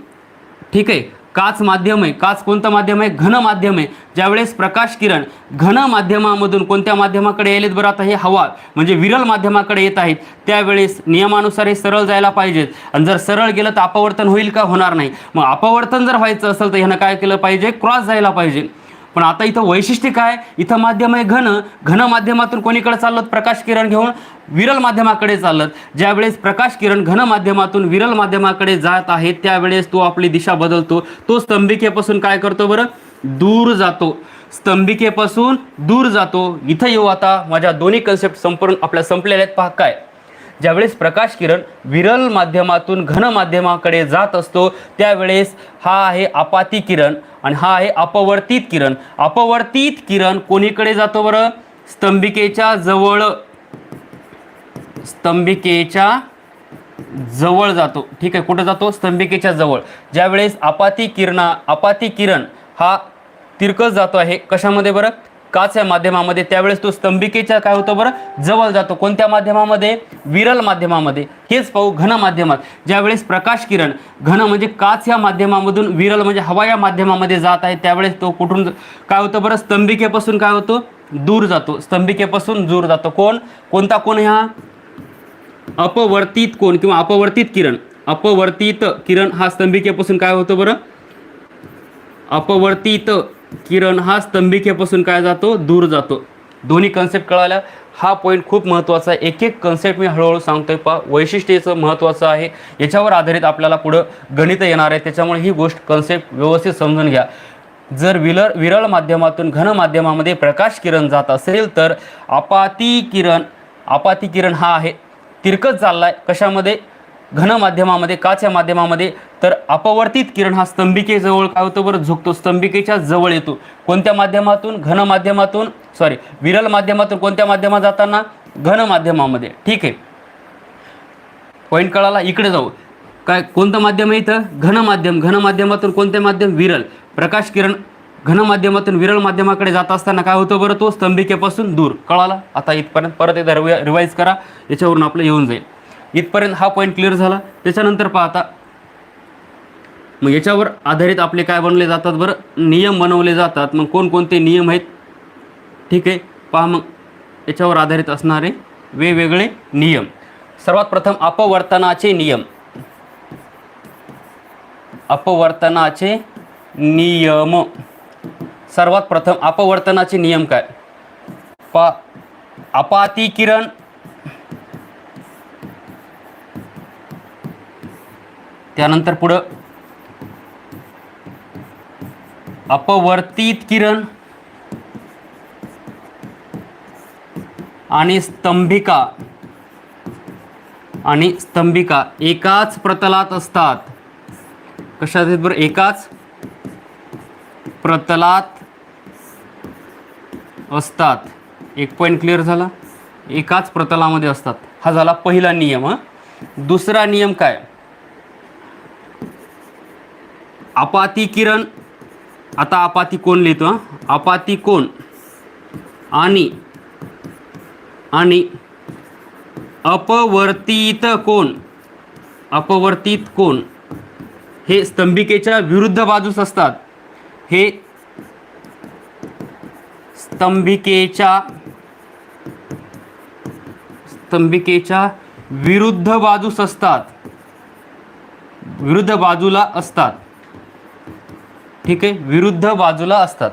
ठीक आहे, काच माध्यम आहे. काच कोणतं माध्यम आहे? घन माध्यम आहे. ज्यावेळेस प्रकाश किरण घन माध्यमामधून कोणत्या माध्यमाकडे यायलेत बरं? आता हे हवा म्हणजे विरल माध्यमाकडे येत आहेत, त्यावेळेस नियमानुसार हे सरळ जायला पाहिजेत. आणि जर सरळ गेलं तर अपवर्तन होईल का? होणार नाही. मग अपवर्तन जर व्हायचं असेल तर ह्यानं काय केलं पाहिजे? क्रॉस जायला पाहिजे. पण आता इथं वैशिष्ट्य काय? इथं माध्यम आहे घन माध्यमातून कोणीकडे चाललं? प्रकाश किरण घेऊन विरल माध्यमाकडे चाललं. ज्यावेळेस प्रकाश किरण घन माध्यमातून विरल माध्यमाकडे जात आहे त्यावेळेस तो आपली दिशा बदलतो. तो स्तंभिकेपासून काय करतो बरं? दूर जातो. स्तंभिकेपासून दूर जातो. इथं येऊ आता माझ्या दोन्ही कन्सेप्ट संपूर्ण आपल्या संपलेल्या आहेत. पहा काय, ज्यावेळेस प्रकाश किरण विरल माध्यमातून घन माध्यमाकडे जात असतो त्यावेळेस हा आहे आपाती किरण आणि हा आहे अपवर्तित किरण. अपवर्तित किरण कोणीकडे जातो बरं? स्तंभिकेच्या जवळ, स्तंभिकेच्या जवळ जातो. ठीक आहे, कुठं जातो? स्तंभिकेच्या जवळ. ज्यावेळेस आपाती किरण हा तिरकस जातो आहे कशामध्ये बरं? काच या माध्यमामध्ये, त्यावेळेस तो स्तंभिकेच्या काय होतं बरं? जवळ जातो. कोणत्या माध्यमामध्ये? विरल माध्यमामध्ये. हेच पाहू घन माध्यमात. ज्यावेळेस प्रकाश किरण घन म्हणजे काच या माध्यमामधून विरल म्हणजे हवा या माध्यमामध्ये जात आहे त्यावेळेस तो कुठून काय होतं बरं? स्तंभिकेपासून काय होतो? दूर जातो. स्तंभिकेपासून दूर जातो. कोणता कोण? ह्या अपवर्तित कोण किंवा अपवर्तित किरण. अपवर्तित किरण हा स्तंभिकेपासून काय होतो बरं? अपवर्तित किरण हा स्तंभिकेपासून काय जातो? दूर जातो. दोन्ही कन्सेप्ट कळाल्या. हा पॉईंट खूप महत्त्वाचा आहे. एक एक कन्सेप्ट मी हळूहळू सांगतोय. पहा वैशिष्ट्याचं महत्त्वाचं आहे. याच्यावर आधारित आपल्याला पुढं गणित येणार आहे. त्याच्यामुळे ही गोष्ट कन्सेप्ट व्यवस्थित समजून घ्या. जर विरळ माध्यमातून घन माध्यमामध्ये प्रकाश किरण जात असेल तर आपाती किरण हा आहे तिरकस चाललाय कशामध्ये? घन माध्यमामध्ये, काच या माध्यमामध्ये. तर अपवर्तित किरण हा स्तंभिकेजवळ काय होतो बरं? झुकतो. स्तंभिकेच्या जवळ येतो. कोणत्या माध्यमातून? विरल माध्यमातून. कोणत्या माध्यमात जाताना? घन माध्यमामध्ये. ठीक आहे, पॉईंट कळाला. इकडे जाऊ. काय कोणतं माध्यम आहे इथं? घन माध्यम. घन माध्यमातून कोणते माध्यम? विरल. प्रकाश किरण घन माध्यमातून विरल माध्यमाकडे जात असताना काय होतं बरं? तो स्तंभिकेपासून दूर. कळाला. आता इथपर्यंत परत एकदा रिवाईज करा, याच्यावरून आपलं येऊन जाईल. इथपर्यंत हा पॉईंट क्लिअर झाला. त्याच्यानंतर पाहता मग याच्यावर आधारित आपले काय बनवले जातात बरं? नियम बनवले जातात. मग कोणकोणते नियम आहेत? ठीक आहे, पहा मग याच्यावर आधारित असणारे वेगवेगळे नियम. सर्वात प्रथम अपवर्तनाचे नियम. अपवर्तनाचे नियम. सर्वात प्रथम अपवर्तनाचे नियम काय? पहा, आपाती किरण त्यानंतर पुढं अपवर्तित किरण आणि स्तंभिका एकाच प्रतलात असतात. कशात आहेत बरं? एकाच प्रतलात असतात. एक पॉईंट क्लिअर झाला. एकाच प्रतलामध्ये असतात. हा झाला पहिला नियम. दुसरा नियम काय? आपाती किरण. आता आपाती कोण लिहितो? आपाती कोण आणि अपवर्तित कोण. अपवर्तित कोण हे स्तंभिकेच्या विरुद्ध बाजूस असतात. हे स्तंभिकेच्या विरुद्ध बाजूस असतात. विरुद्ध बाजूला असतात. ठीक आहे, विरुद्ध बाजूला असतात.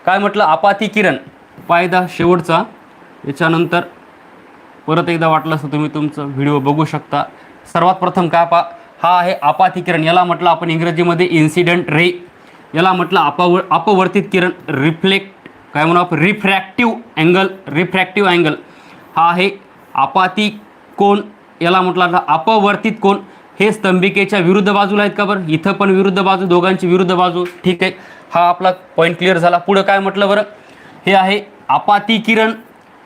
काय म्हटलं? आपाती किरण. पायदा शेवटचा. याच्यानंतर परत एकदा वाटलं असं तुम्ही तुमचं व्हिडिओ बघू शकता. सर्वात प्रथम काय हा आहे आपाती किरण. याला म्हटलं आपण इंग्रजीमध्ये इन्सिडेंट रे. याला म्हटलं अपवर्तित किरण. काय म्हणू आपण? Refractive angle. हा आहे आपाती कोण. याला म्हटलं अपवर्तित कोण. हे स्तंभिकेच्या विरुद्ध बाजूला आहेत का बरं? इथं पण विरुद्ध बाजू, दोघांची विरुद्ध बाजू. ठीक आहे, हा आपला पॉईंट क्लिअर झाला. पुढं काय म्हटलं बरं? हे आहे आपाती किरण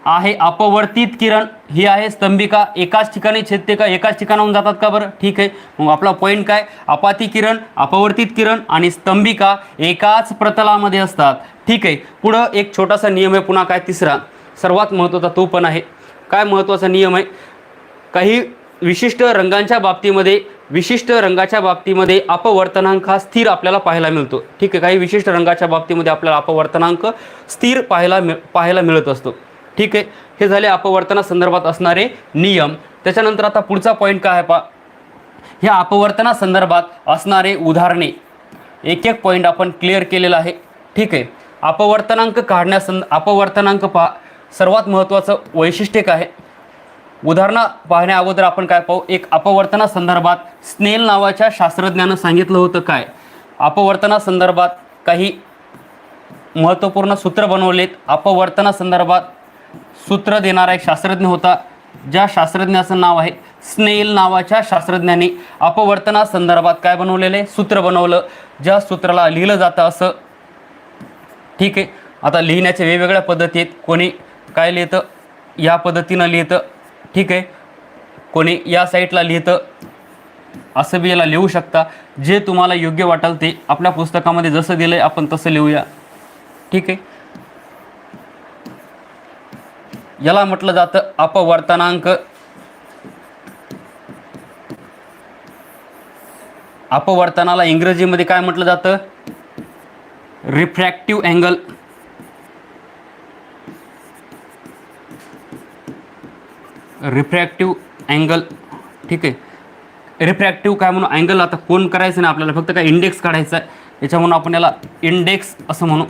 आहे अपवर्तित किरण, ही आहे स्तंभिका. एकाच ठिकाणी छेदते का, एकाच ठिकाणाहून जातात का बरं? ठीक आहे. मग आपला पॉईंट काय, अपाती किरण, अपवर्तित किरण आणि स्तंभिका एकाच प्रतलामध्ये असतात. ठीक आहे. पुढं एक छोटासा नियम आहे पुन्हा, काय तिसरा सर्वात महत्त्वाचा तो पण आहे. काय महत्त्वाचा नियम आहे, काही विशिष्ट रंगांच्या बाबतीमध्ये अपवर्तनांक हा स्थिर आपल्याला पाहायला मिळतो. ठीक आहे. काही विशिष्ट रंगाच्या बाबतीमध्ये आपल्याला अपवर्तनांक स्थिर पाहायला मिळत असतो. ठीक आहे. हे झाले अपवर्तनासंदर्भात असणारे नियम. त्याच्यानंतर आता पुढचा पॉईंट काय आहे पहा, ह्या अपवर्तनासंदर्भात असणारे उदाहरणे, एक एक पॉईंट आपण क्लिअर केलेला आहे. ठीक आहे. अपवर्तनांक पहा, सर्वात महत्त्वाचं वैशिष्ट्य काय आहे, उदाहरणं पाहण्या अगोदर आपण काय पाहू, एक अपवर्तनासंदर्भात स्नेल नावाच्या शास्त्रज्ञानं सांगितलं होतं काय, अपवर्तनासंदर्भात काही महत्त्वपूर्ण सूत्र बनवलेत. अपवर्तनासंदर्भात सूत्र देणारा एक शास्त्रज्ञ होता, ज्या शास्त्रज्ञाचं नाव आहे स्नेल नावाच्या शास्त्रज्ञाने अपवर्तनासंदर्भात काय बनवलेले, सूत्र बनवलं, ज्या सूत्राला लिहिलं जातं असं. ठीक आहे. आता लिहिण्याच्या वेगवेगळ्या पद्धती आहेत. कोणी काय लिहितं, या पद्धतीनं लिहितं. ठीक आहे. कोणी या साईटला लिहितं, असं बी याला लिहू शकता. जे तुम्हाला योग्य वाटेल ते आपल्या पुस्तकामध्ये जसं दिलं आहे आपण तसं लिहूया. ठीक आहे. याला म्हटलं जातं अपवर्तनांक. अपवर्तनाला इंग्रजीमध्ये काय म्हटलं जातं, रिफ्रॅक्टिव्ह अँगल. Refractive angle. ठीक आहे. रिफ्रॅक्टिव्ह काय म्हणून अँगल, आता कोण करायचं नाही आपल्याला, फक्त काय इंडेक्स काढायचा आहे, याच्यामुळं आपण याला इंडेक्स असं म्हणू.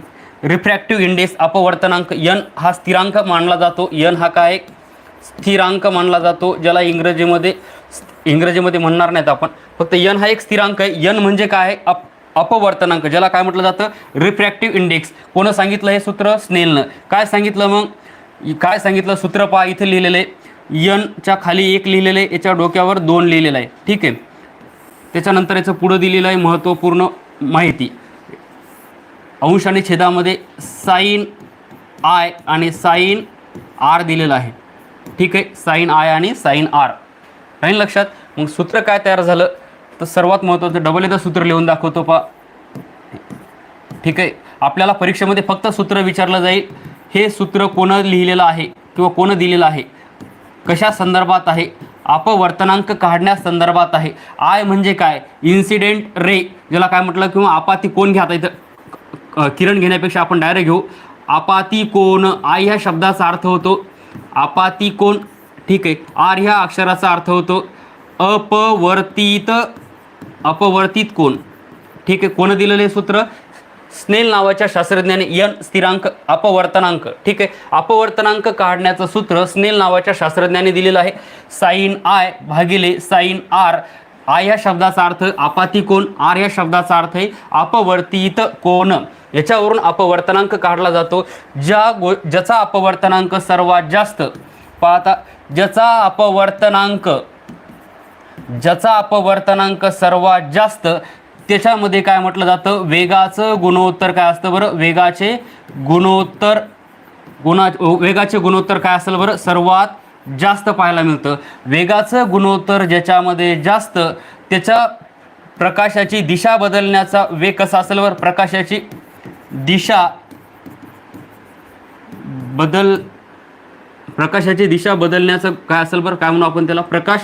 रिफ्रॅक्टिव्ह इंडेक्स अपवर्तनांक एन हा स्थिरांक मानला जातो. एन हा काय स्थिरांक मानला जातो, ज्याला इंग्रजीमध्ये म्हणणार नाहीत आपण, फक्त एन हा एक स्थिरांक आहे. एन म्हणजे काय, अपवर्तनांक, ज्याला काय म्हटलं जातं, रिफ्रॅक्टिव्ह इंडेक्स. कोणं सांगितलं हे सूत्र, स्नेलनं. काय सांगितलं मग, काय सांगितलं सूत्र पहा, इथे लिहिलेलं आहे, एनच्या खाली 1 लिहिलेलं आहे, याच्या डोक्यावर 2 लिहिलेलं आहे. ठीक आहे. त्याच्यानंतर याचं पुढं दिलेलं आहे महत्त्वपूर्ण माहिती, अंश आणि छेदामध्ये साइन आय आणि साइन आर दिलेलं आहे. ठीक आहे. साइन आय आणि साइन आर राहील लक्षात. मग सूत्र काय तयार झालं, तर सर्वात महत्त्वाचं डबल एकदा सूत्र लिहून दाखवतो पहा. ठीक आहे. आपल्याला परीक्षेमध्ये फक्त सूत्र विचारलं जाईल, हे सूत्र कोणं लिहिलेलं आहे किंवा कोणं दिलेलं आहे, कशा संदर्भात आहे, अपवर्तनांक काढण्यासंदर्भात आहे. आय म्हणजे काय, इन्सिडेंट रे, ज्याला काय म्हटलं, किंवा आपाती कोण घ्या, इथं किरण घेण्यापेक्षा आपण डायरेक्ट घेऊ, आपाती कोण. आय ह्या शब्दाचा अर्थ होतो आपाती कोण. ठीक आहे. आर ह्या अक्षराचा अर्थ होतो अपवर्तित कोण. ठीक आहे. कोण दिलेले सूत्र, स्नेल नावाच्या शास्त्रज्ञाने एन स्थिरांक अपवर्तनांक. ठीक आहे. अपवर्तनांक काढण्याचं सूत्र स्नेल नावाच्या शास्त्रज्ञाने दिलेलं आहे, साइन आय भागिले साइन आर. आय ह्या शब्दाचा अर्थ आपाती कोण, आर ह्या शब्दाचा अर्थ आहे अपवर्तित कोण. याच्यावरून अपवर्तनांक काढला जातो. ज्याचा अपवर्तनांक सर्वात जास्त, पाहता, ज्याचा अपवर्तनांक सर्वात जास्त, त्याच्यामध्ये काय म्हटलं जातं, वेगाचं गुणोत्तर काय असतं बरं, वेगाचे गुणोत्तर काय असेल बरं, सर्वात जास्त पाहायला मिळतं. वेगाचं गुणोत्तर ज्याच्यामध्ये जास्त, त्याच्या प्रकाशाची दिशा बदलण्याचा वेग कसा असेल बरं, प्रकाशाची दिशा बदलण्याचं काय असेल बरं, काय म्हणू आपण त्याला, प्रकाश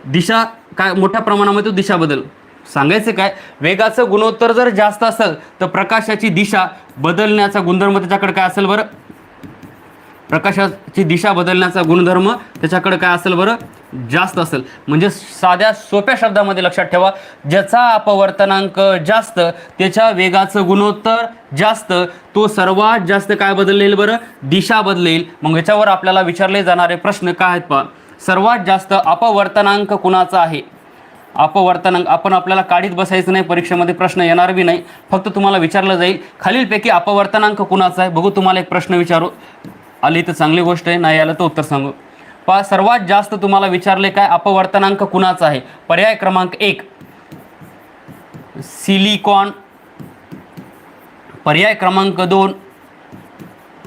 दिशा काय मोठ्या प्रमाणामध्ये दिशा बदल. सांगायचं काय, वेगाचं गुणोत्तर जर जास्त असेल तर प्रकाशाची दिशा बदलण्याचा गुणधर्म त्याच्याकडे काय असेल बरं, प्रकाशाची दिशा बदलण्याचा गुणधर्म त्याच्याकडे काय असेल बरं, जास्त असेल. म्हणजे साध्या सोप्या शब्दामध्ये लक्षात ठेवा, ज्याचा अपवर्तनांक जास्त, त्याच्या वेगाचं गुणोत्तर जास्त, तो सर्वात जास्त काय बदलेल बरं, दिशा बदलेल. मग याच्यावर आपल्याला विचारले जाणारे प्रश्न काय आहेत पहा. सर्वात जास्त अपवर्तनांक कुणाचा आहे, अपवर्तनांक आपण आपल्याला काढीत बसायचं नाही, परीक्षेमध्ये प्रश्न येणार बी नाही, फक्त तुम्हाला विचारलं जाईल खालीलपैकी अपवर्तनांक कुणाचा आहे. बघू, तुम्हाला एक प्रश्न विचारू, आली तर चांगली गोष्ट आहे, नाही आलं तर उत्तर सांगू. पहा, सर्वात जास्त तुम्हाला विचारले काय, अपवर्तनांक कुणाचा आहे. पर्याय क्रमांक 1 सिलिकॉन, पर्याय क्रमांक 2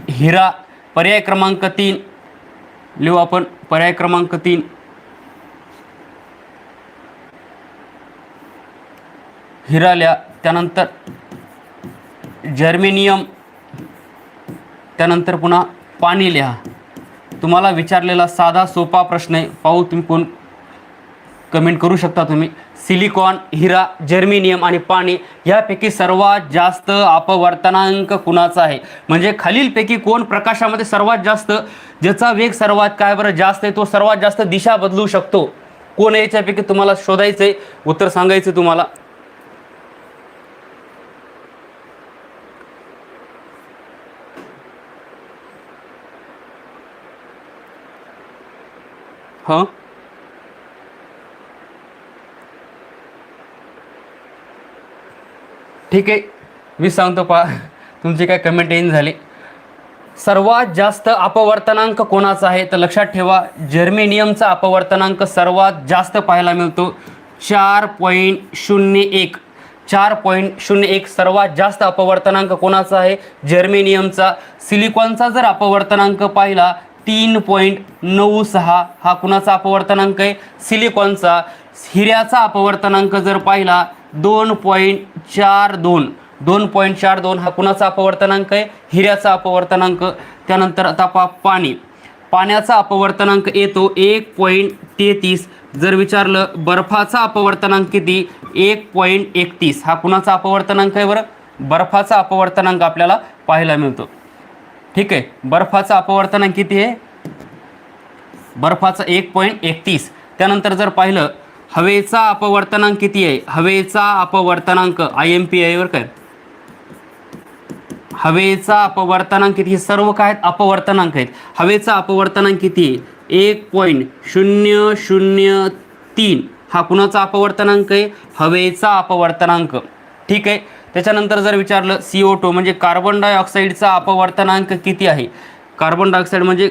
हिरा, पर्याय क्रमांक 3 लिहू आपण पर्याय क्रमांक 3 हिरा लिहा, त्यानंतर जर्मेनियम, त्यानंतर पुन्हा पाणी लिहा. तुम्हाला विचारलेला साधा सोपा प्रश्न आहे, पाहू तुम्ही कोण कमेंट करू शकता तुम्ही. सिलिकॉन, हिरा, जर्मेनियम आणि पाणी यापैकी सर्वात जास्त अपवर्तनांक कुणाचा आहे? म्हणजे खालीलपैकी कोण प्रकाशामध्ये सर्वात जास्त, ज्याचा वेग सर्वात काय बरं जास्त आहे, तो सर्वात जास्त दिशा बदलू शकतो, कोण याच्यापैकी तुम्हाला शोधायचं आहे, उत्तर सांगायचं तुम्हाला. हां, ठीक आहे, मी सांगतो पहा, तुमची काय कमेंट येईन झाली. सर्वात जास्त अपवर्तनांक कोणाचा आहे? तर लक्षात ठेवा, जर्मेनियमचा अपवर्तनांक सर्वात जास्त पाहायला मिळतो 4.01. 4.01 सर्वात जास्त अपवर्तनांक कोणाचा आहे? जर्मेनियमचा. सिलिकॉनचा जर अपवर्तनांक पाहिला 3.96 हा कुणाचा अपवर्तनांक आहे? सिलिकॉनचा. हिऱ्याचा अपवर्तनांक जर पाहिला 2.42. 2.42 हा कुणाचा अपवर्तनांक आहे? हिऱ्याचा अपवर्तनांक. त्यानंतर आता पाणी. पाण्याचा अपवर्तनांक येतो 1.33. जर विचारलं बर्फाचा अपवर्तनांक किती? 1.31 हा कुणाचा अपवर्तनांक आहे बरं? बर्फाचा अपवर्तनांक आपल्याला पाहायला मिळतो. ठीक आहे, बर्फाचा अपवर्तनांक किती आहे? बर्फाचा 1.31. त्यानंतर जर पाहिलं हवेचा अपवर्तनांक किती आहे? हवेचा अपवर्तनांक IMP आहे बरं काय. हवेचा अपवर्तनांक किती? हे सर्व काय आहेत? अपवर्तनांक आहेत. हवेचा अपवर्तनांक किती आहे? 1.003 हा कुणाचा अपवर्तनांक आहे? हवेचा अपवर्तनांक. ठीक आहे, त्याच्यानंतर जर विचारलं CO2 म्हणजे कार्बन डायऑक्साईडचा अपवर्तनांक किती आहे? कार्बन डायऑक्साईड म्हणजे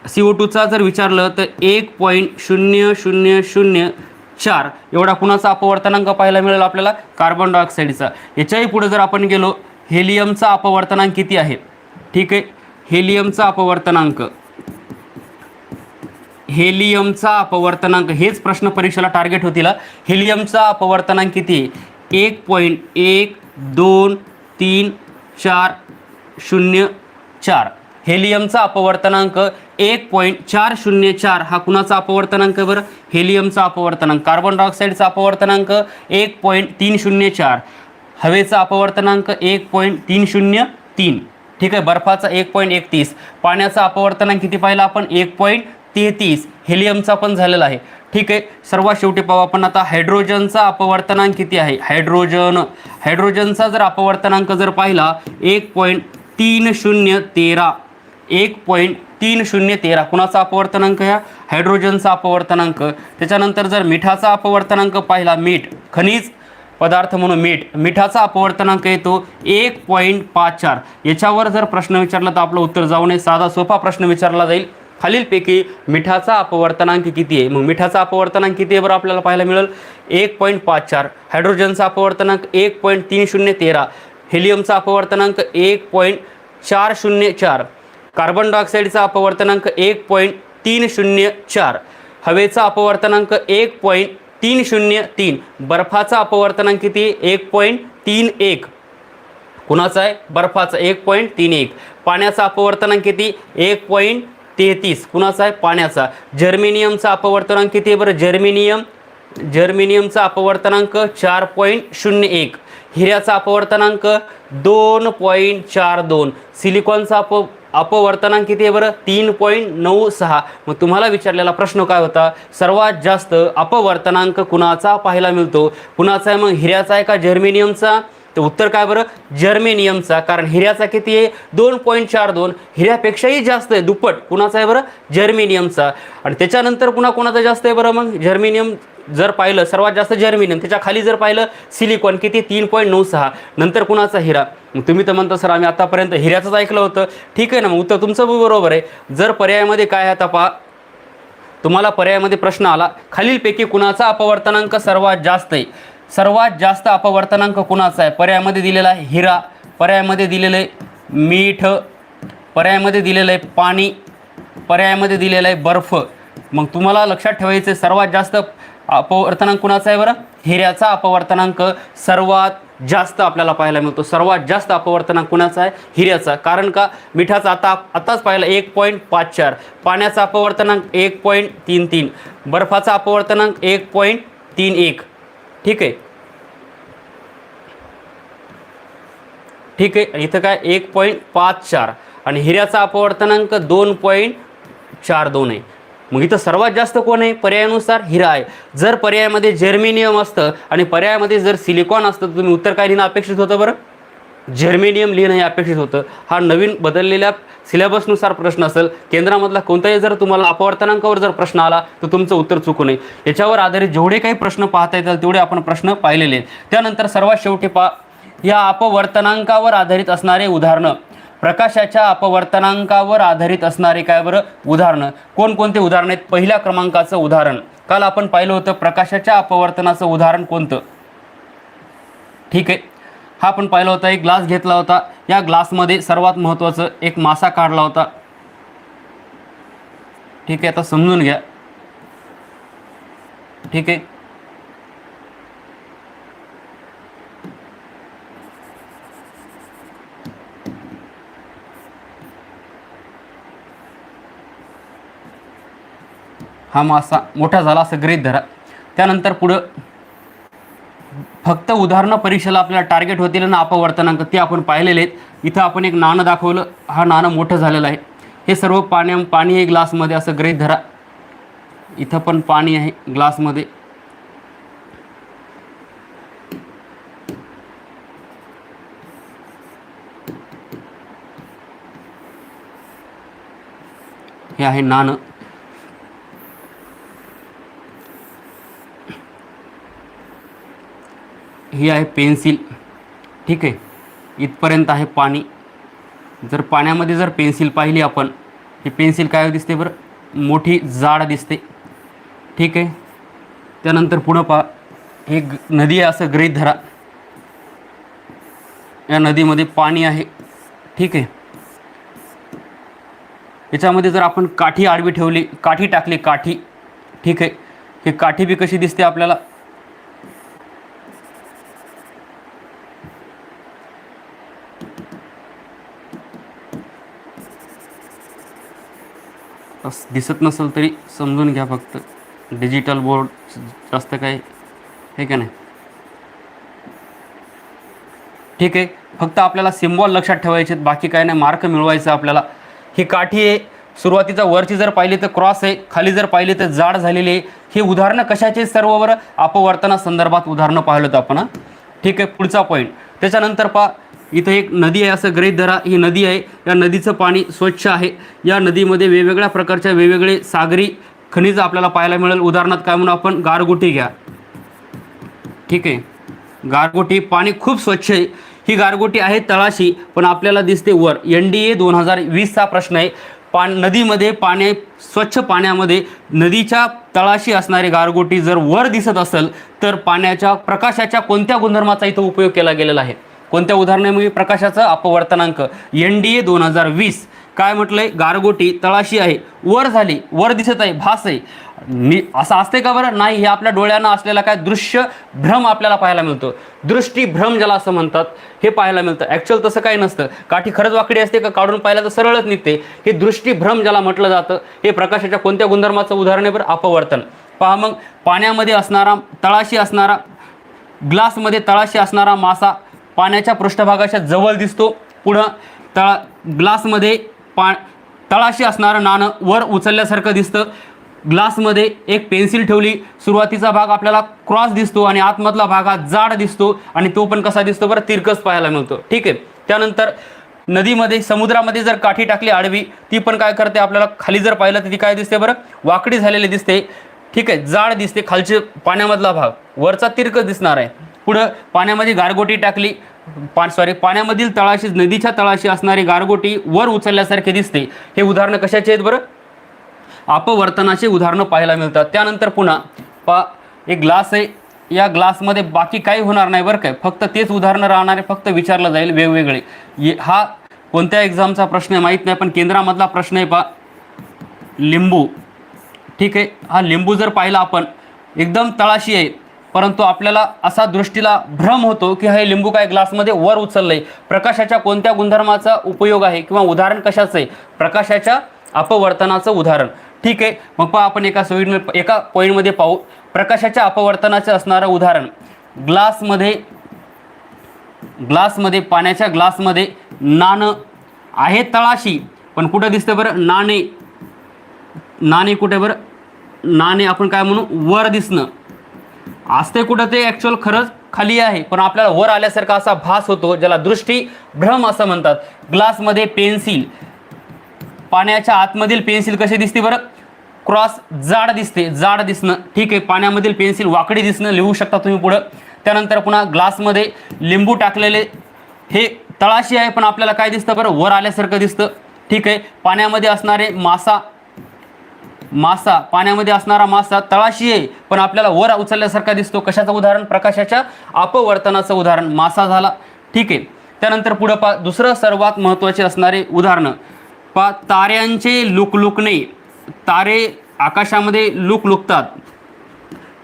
CO2चा जर विचारलं तर 1.0004 एवढा कुणाचा अपवर्तनांक पाहायला मिळेल आपल्याला? कार्बन डायऑक्साईडचा. याच्याही पुढे जर आपण गेलो, हेलियमचा अपवर्तनांक किती आहे? ठीक आहे, हेलियमचा अपवर्तनांक. हेलियमचा अपवर्तनांक हेच प्रश्न परीक्षेला टार्गेट होतील. हेलियमचा अपवर्तनांक किती? 1.1234004. हेलियमचा अपवर्तनांक 1.404 हा कुणाचा अपवर्तनांक बरं? हेलियमचा अपवर्तनांक. कार्बन डायऑक्साईडचा अपवर्तनांक 1.304. हवेचा अपवर्तनांक 1.303. ठीक आहे, बर्फाचा 1.31. पाण्याचा अपवर्तनांक किती पाहिला आपण? 1.33. हेलियमचा पण झालेला आहे. ठीक आहे, सर्वात शेवटी पाहू आपण आता हायड्रोजनचा अपवर्तनांक किती आहे? हायड्रोजनचा जर अपवर्तनांक जर पाहिला 1.3013. 1.3013 कुणाचा अपवर्तनांक आहे? हायड्रोजनचा अपवर्तनांक. त्याच्यानंतर जर मिठाचा अपवर्तनांक पाहिला, मीठ खनिज पदार्थ म्हणून मिठाचा अपवर्तनांक येतो 1.54. याच्यावर जर प्रश्न विचारला तर आपलं उत्तर जाऊ नये, साधा सोपा प्रश्न विचारला जाईल. खालीलपैकी मिठाचा अपवर्तनांक किती आहे? मग मिठाचा अपवर्तनांक किती आहे बरं आपल्याला पाहायला मिळेल? 1.54. हायड्रोजनचा अपवर्तनांक 1.3013. हेलियमचा अपवर्तनांक 1.404. कार्बन डायऑक्साईडचा अपवर्तनांक 1.304. हवेचा अपवर्तनांक 1.303. बर्फाचा अपवर्तनांक किती? 1.31. कुणाचा आहे? बर्फाचा 1.31. पाण्याचा अपवर्तनांक किती? 1.33. कुणाचा आहे? पाण्याचा. जर्मेनियमचा अपवर्तनांक किती आहे बरं? जर्मेनियमचा अपवर्तनांक 4.01. हिऱ्याचा अपवर्तनांक 2.42. सिलिकॉनचा अपवर्तनांक किती आहे बरं? 3.96. मग तुम्हाला विचारलेला प्रश्न काय होता? सर्वात जास्त अपवर्तनांक कुणाचा पाहायला मिळतो? कुणाचा आहे? मग हिऱ्याचा आहे का जर्मेनियमचा? तर उत्तर काय बरं? जर्मेनियमचा. कारण हिऱ्याचा किती आहे? 2.42. हिऱ्यापेक्षाही जास्त आहे, दुप्पट. कुणाचा आहे बरं? जर्मेनियमचा. आणि त्याच्यानंतर पुन्हा कोणाचा जास्त आहे बरं? मग जर्मेनियम जर पाहिलं सर्वात जास्त जर्मेनियम, त्याच्या खाली जर पाहिलं सिलिकॉन किती? 3.96. नंतर कुणाचा? हिरा. मग तुम्ही तर म्हणता सर आम्ही आतापर्यंत हिऱ्याचंच ऐकलं होतं. ठीक आहे ना, मग उत्तर तुमचं बरोबर आहे. जर पर्यायामध्ये काय आहे आता पहा, तुम्हाला पर्यायामध्ये प्रश्न आला खालीलपैकी कुणाचा अपवर्तनांक सर्वात जास्त आहे? सर्वात जास्त अपवर्तनांक कुणाचा आहे? पर्यायामध्ये दिलेला आहे हिरा, पर्यायामध्ये दिलेलं आहे मीठ, पर्यायामध्ये दिलेलं आहे पाणी, पर्यायामध्ये दिलेला आहे बर्फ. मग तुम्हाला लक्षात ठेवायचं सर्वात जास्त अपवर्तनांक कुणाचा आहे बरं? हिऱ्याचा अपवर्तनांक सर्वात जास्त आपल्याला पाहायला मिळतो. सर्वात जास्त अपवर्तनांक कुणाचा आहे? हिऱ्याचा. कारण का? मिठाचा आताच पाहिलं 1.54, पाण्याचा अपवर्तनांक 1.33, बर्फाचा अपवर्तनांक 1.31. ठीक आहे, ठीक आहे. इथं काय 1.54 आणि हिऱ्याचा अपवर्तनांक 2.42 आहे. मग इथं सर्वात जास्त कोण आहे? पर्यायानुसार हिरा आहे. जर पर्यायामध्ये जर्मेनियम असतं आणि पर्यायामध्ये जर सिलिकॉन असतं तर तुम्ही उत्तर काय लिहिणं अपेक्षित होतं बरं? जर्मेनियम लिहिणं हे अपेक्षित होतं. हा नवीन बदललेल्या सिलेबसनुसार प्रश्न असेल. केंद्रामधला कोणताही जर तुम्हाला अपवर्तनांकावर जर प्रश्न आला तर तुमचं उत्तर चुकू नये. याच्यावर आधारित जेवढे काही प्रश्न पाहता येतात तेवढे आपण प्रश्न पाहिलेले आहेत. त्यानंतर सर्वात शेवटी या अपवर्तनांकावर आधारित असणारे उदाहरणं. प्रकाशाच्या अपवर्तनांकावर आधारित असणारे काय बरं? उदाहरणं. कोणकोणते उदाहरण आहेत? पहिल्या क्रमांकाचं उदाहरण काल आपण पाहिलं होतं. प्रकाशाच्या अपवर्तनाचं उदाहरण कोणतं? ठीक आहे, हा आपण पाहिला होता. एक ग्लास घेतला होता. या ग्लासमध्ये सर्वात महत्त्वाचं एक मासा काढला होता. ठीक आहे, आता समजून घ्या. ठीक आहे, हा मासा मोठा झाला असं गृहीत धरा. त्यानंतर पुढं फक्त उदाहरणं परीक्षेला आपल्याला टार्गेट होतील ना अपवर्तनांक, ते आपण पाहिलेले आहेत. इथं आपण एक नाणं दाखवलं. हा नाणं मोठं झालेलं आहे. हे सर्व पाणी आहे ग्लासमध्ये असं गृहीत धरा. इथं पण पाणी आहे ग्लासमध्ये. हे आहे नाणं. ही आहे पेन्सिल. ठीक आहे, इथपर्यंत आहे पाणी. जर पाण्यामध्ये जर पेन्सिल पाहिली आपण, ही पेन्सिल काय दिसते बरं? मोठी जाड दिसते. ठीक आहे, त्यानंतर पुढं पहा. हे नदी आहे असं गृहीत धरा. या नदीमध्ये पाणी आहे. ठीक आहे, याच्यामध्ये जर आपण काठी आडवी ठेवली, काठी टाकली, काठी. ठीक आहे, ही काठी बी कशी दिसते आपल्याला? दिसत नसेल तरी समजून घ्या. फक्त डिजिटल बोर्ड जास्त काय हे का नाही. ठीक आहे, फक्त आपल्याला सिम्बॉल लक्षात ठेवायचे, बाकी काय नाही. मार्क मिळवायचं आपल्याला. ही काठी आहे. सुरुवातीचा वरची जर पाहिली तर क्रॉस आहे, खाली जर पाहिली तर जाड झालेली आहे. हे उदाहरणं कशाचे? सर्व बरं अपवर्तना संदर्भात उदाहरणं पाहिलं होतं आपण. ठीक आहे, पुढचा पॉईंट. त्याच्यानंतर पहा, इथं एक नदी आहे असं गृहीत धरा. ही नदी आहे. या नदीचं पाणी स्वच्छ आहे. या नदीमध्ये वेगवेगळ्या प्रकारच्या वेगवेगळे सागरी खनिज आपल्याला पाहायला मिळेल. उदाहरणार्थ काय म्हणून आपण गारगोटी घ्या. ठीक आहे, गारगोटी पाणी खूप स्वच्छ आहे. ही गारगोटी आहे तळाशी पण आपल्याला दिसते वर. NDA 2020चा प्रश्न आहे. नदीमध्ये स्वच्छ पाण्यामध्ये नदीच्या तळाशी असणारी गारगोटी जर वर दिसत असेल तर पाण्याच्या प्रकाशाच्या कोणत्या गुणधर्माचा इथं उपयोग केला गेलेला आहे? कोणत्या उदाहरणामध्ये? प्रकाशाचा अपवर्तनांक. NDA 2020 काय म्हटलंय? गारगोटी तळाशी आहे, वर झाली, वर दिसत आहे, भास आहे. असं असते का बरं? नाही. हे आपल्या डोळ्यांना असलेला काय दृश्य भ्रम आपल्याला पाहायला मिळतो. दृष्टीभ्रम ज्याला असं म्हणतात, हे पाहायला मिळतं. ॲक्च्युअल तसं काही नसतं. काठी खरंच वाकडी असते का? काढून पाहिलं तर सरळच निघते. हे दृष्टीभ्रम ज्याला म्हटलं जातं. हे प्रकाशाच्या कोणत्या गुणधर्माचं उदाहरण आहे बरं? अपवर्तन. पहा मग, पाण्यामध्ये असणारा तळाशी असणारा, ग्लासमध्ये तळाशी असणारा मासा पाण्याच्या पृष्ठभागाच्या जवळ दिसतो. पुढं ग्लासमध्ये तळाशी असणारं नाणं वर उचलल्यासारखं दिसतं. ग्लासमध्ये एक पेन्सिल ठेवली. सुरुवातीचा भाग आपल्याला क्रॉस दिसतो आणि आतमधला भाग हा जाड दिसतो आणि तो पण कसा दिसतो बरं? तिरकस पाहायला मिळतो. ठीक आहे, त्यानंतर नदीमध्ये, समुद्रामध्ये जर काठी टाकली आडवी, ती पण काय करते? आपल्याला खाली जर पाहिलं तर ती काय दिसते बरं? वाकडी झालेली दिसते. ठीक आहे, जाड दिसते. खालचे पाण्यामधला भाग, वरचा तिरकस दिसणार आहे. पुढं पाण्यामध्ये गारगोटी टाकली, पाण्यामधील तळाशी, नदीच्या तळाशी असणारी गारगोटी वर उचलल्यासारखे दिसते. हे उदाहरणं कशाचे आहेत बरं? अपवर्तनाचे उदाहरणं पाहायला मिळतात. त्यानंतर पुन्हा एक ग्लास आहे. या ग्लासमध्ये बाकी काही होणार नाही बरं काय, फक्त तेच उदाहरणं राहणारे, फक्त विचारलं जाईल वेगवेगळे. हा कोणत्या एक्झामचा प्रश्न आहे माहीत नाही, पण केंद्रामधला प्रश्न आहे. लिंबू, ठीक आहे. हा लिंबू जर पाहिला आपण एकदम तळाशी आहे, परंतु आपल्याला असा दृष्टीला भ्रम होतो की हे लिंबू काय ग्लासमध्ये वर उचललंय. प्रकाशाच्या कोणत्या गुणधर्माचा उपयोग आहे किंवा उदाहरण कशाचं आहे? प्रकाशाच्या अपवर्तनाचं उदाहरण. ठीक आहे. मग पहा आपण एका पॉईंटमध्ये पाहू. प्रकाशाच्या अपवर्तनाचे असणारं उदाहरण ग्लासमध्ये पाण्याच्या ग्लासमध्ये नाणं आहे तळाशी, पण कुठं दिसतं बरं? नाणे कुठे बरं? नाणे आपण काय म्हणू? वर दिसणं असते. कुठं ते ॲक्च्युअल खरंच खाली आहे, पण आपल्याला वर आल्यासारखा असा भास होतो, ज्याला दृष्टी भ्रम असं म्हणतात. ग्लासमध्ये पेन्सिल, पाण्याच्या आतमधील पेन्सिल कशी दिसते बरं? क्रॉस जाड दिसते, जाड दिसणं. ठीक आहे. पाण्यामधील पेन्सिल वाकडी दिसणं लिहू शकता तुम्ही पुढं. त्यानंतर पुन्हा ग्लासमध्ये लिंबू टाकलेले हे तळाशी आहे, पण आपल्याला काय दिसतं बरं? वर आल्यासारखं दिसतं. ठीक आहे. पाण्यामध्ये असणारे मासा पाण्यामध्ये असणारा मासा तळाशी आहे, पण आपल्याला वर उचलल्यासारखा दिसतो. कशाचं उदाहरण? प्रकाशाच्या अपवर्तनाचं उदाहरण मासा झाला. ठीक आहे. त्यानंतर पुढं पहा, दुसरं सर्वात महत्त्वाचे असणारे उदाहरणं पहा. ताऱ्यांचे लुकलुकणे. तारे आकाशामध्ये लुकलुकतात.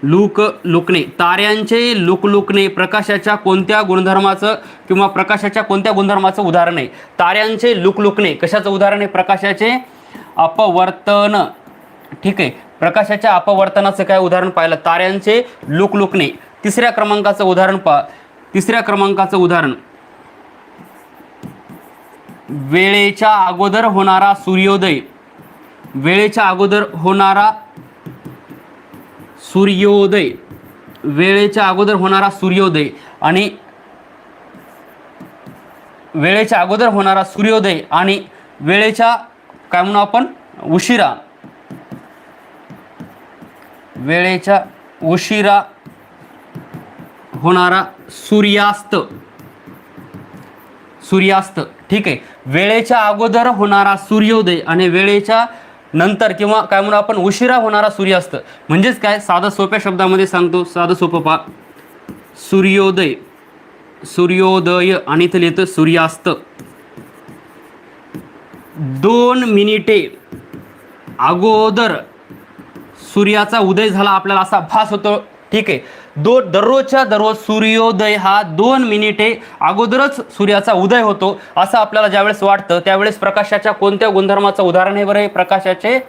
लुकलुकणे, ताऱ्यांचे लुकलुकणे प्रकाशाच्या कोणत्या गुणधर्माचं किंवा प्रकाशाच्या कोणत्या गुणधर्माचं उदाहरण आहे? ताऱ्यांचे लुकलुकणे कशाचं उदाहरण आहे? प्रकाशाचे अपवर्तन. ठीक आहे. प्रकाशाच्या अपवर्तनाचं काय उदाहरण पाहिलं? ताऱ्यांचे लुकलुकणे. तिसऱ्या क्रमांकाचं उदाहरण पहा. तिसऱ्या क्रमांकाचं उदाहरण वेळेच्या अगोदर होणारा सूर्योदय. वेळेच्या अगोदर होणारा सूर्योदय, वेळेच्या अगोदर होणारा सूर्योदय आणि वेळेच्या अगोदर होणारा सूर्योदय आणि वेळेच्या काय म्हणू आपण? उशिरा, वेळेच्या उशिरा होणारा सूर्यास्त. ठीक आहे. वेळेच्या अगोदर होणारा सूर्योदय आणि वेळेच्या नंतर किंवा काय म्हणू आपण? उशिरा होणारा सूर्यास्त. म्हणजेच काय? साधं सोप्या शब्दामध्ये सांगतो, साधं सोपं पहा. सूर्योदय आणि इथं लिहितं सूर्यास्त. 2 मिनिटे अगोदर सूर्याचा उदय झाला आपल्याला असा भास होतो. ठीक आहे. दररोजच्या दररोज सूर्योदय हा 2 मिनिटे अगोदरच सूर्याचा उदय होतो असं आपल्याला ज्यावेळेस वाटतं, त्यावेळेस प्रकाशाच्या कोणत्या गुणधर्माचं उदाहरण आहे बरं? हे प्रकाशाचे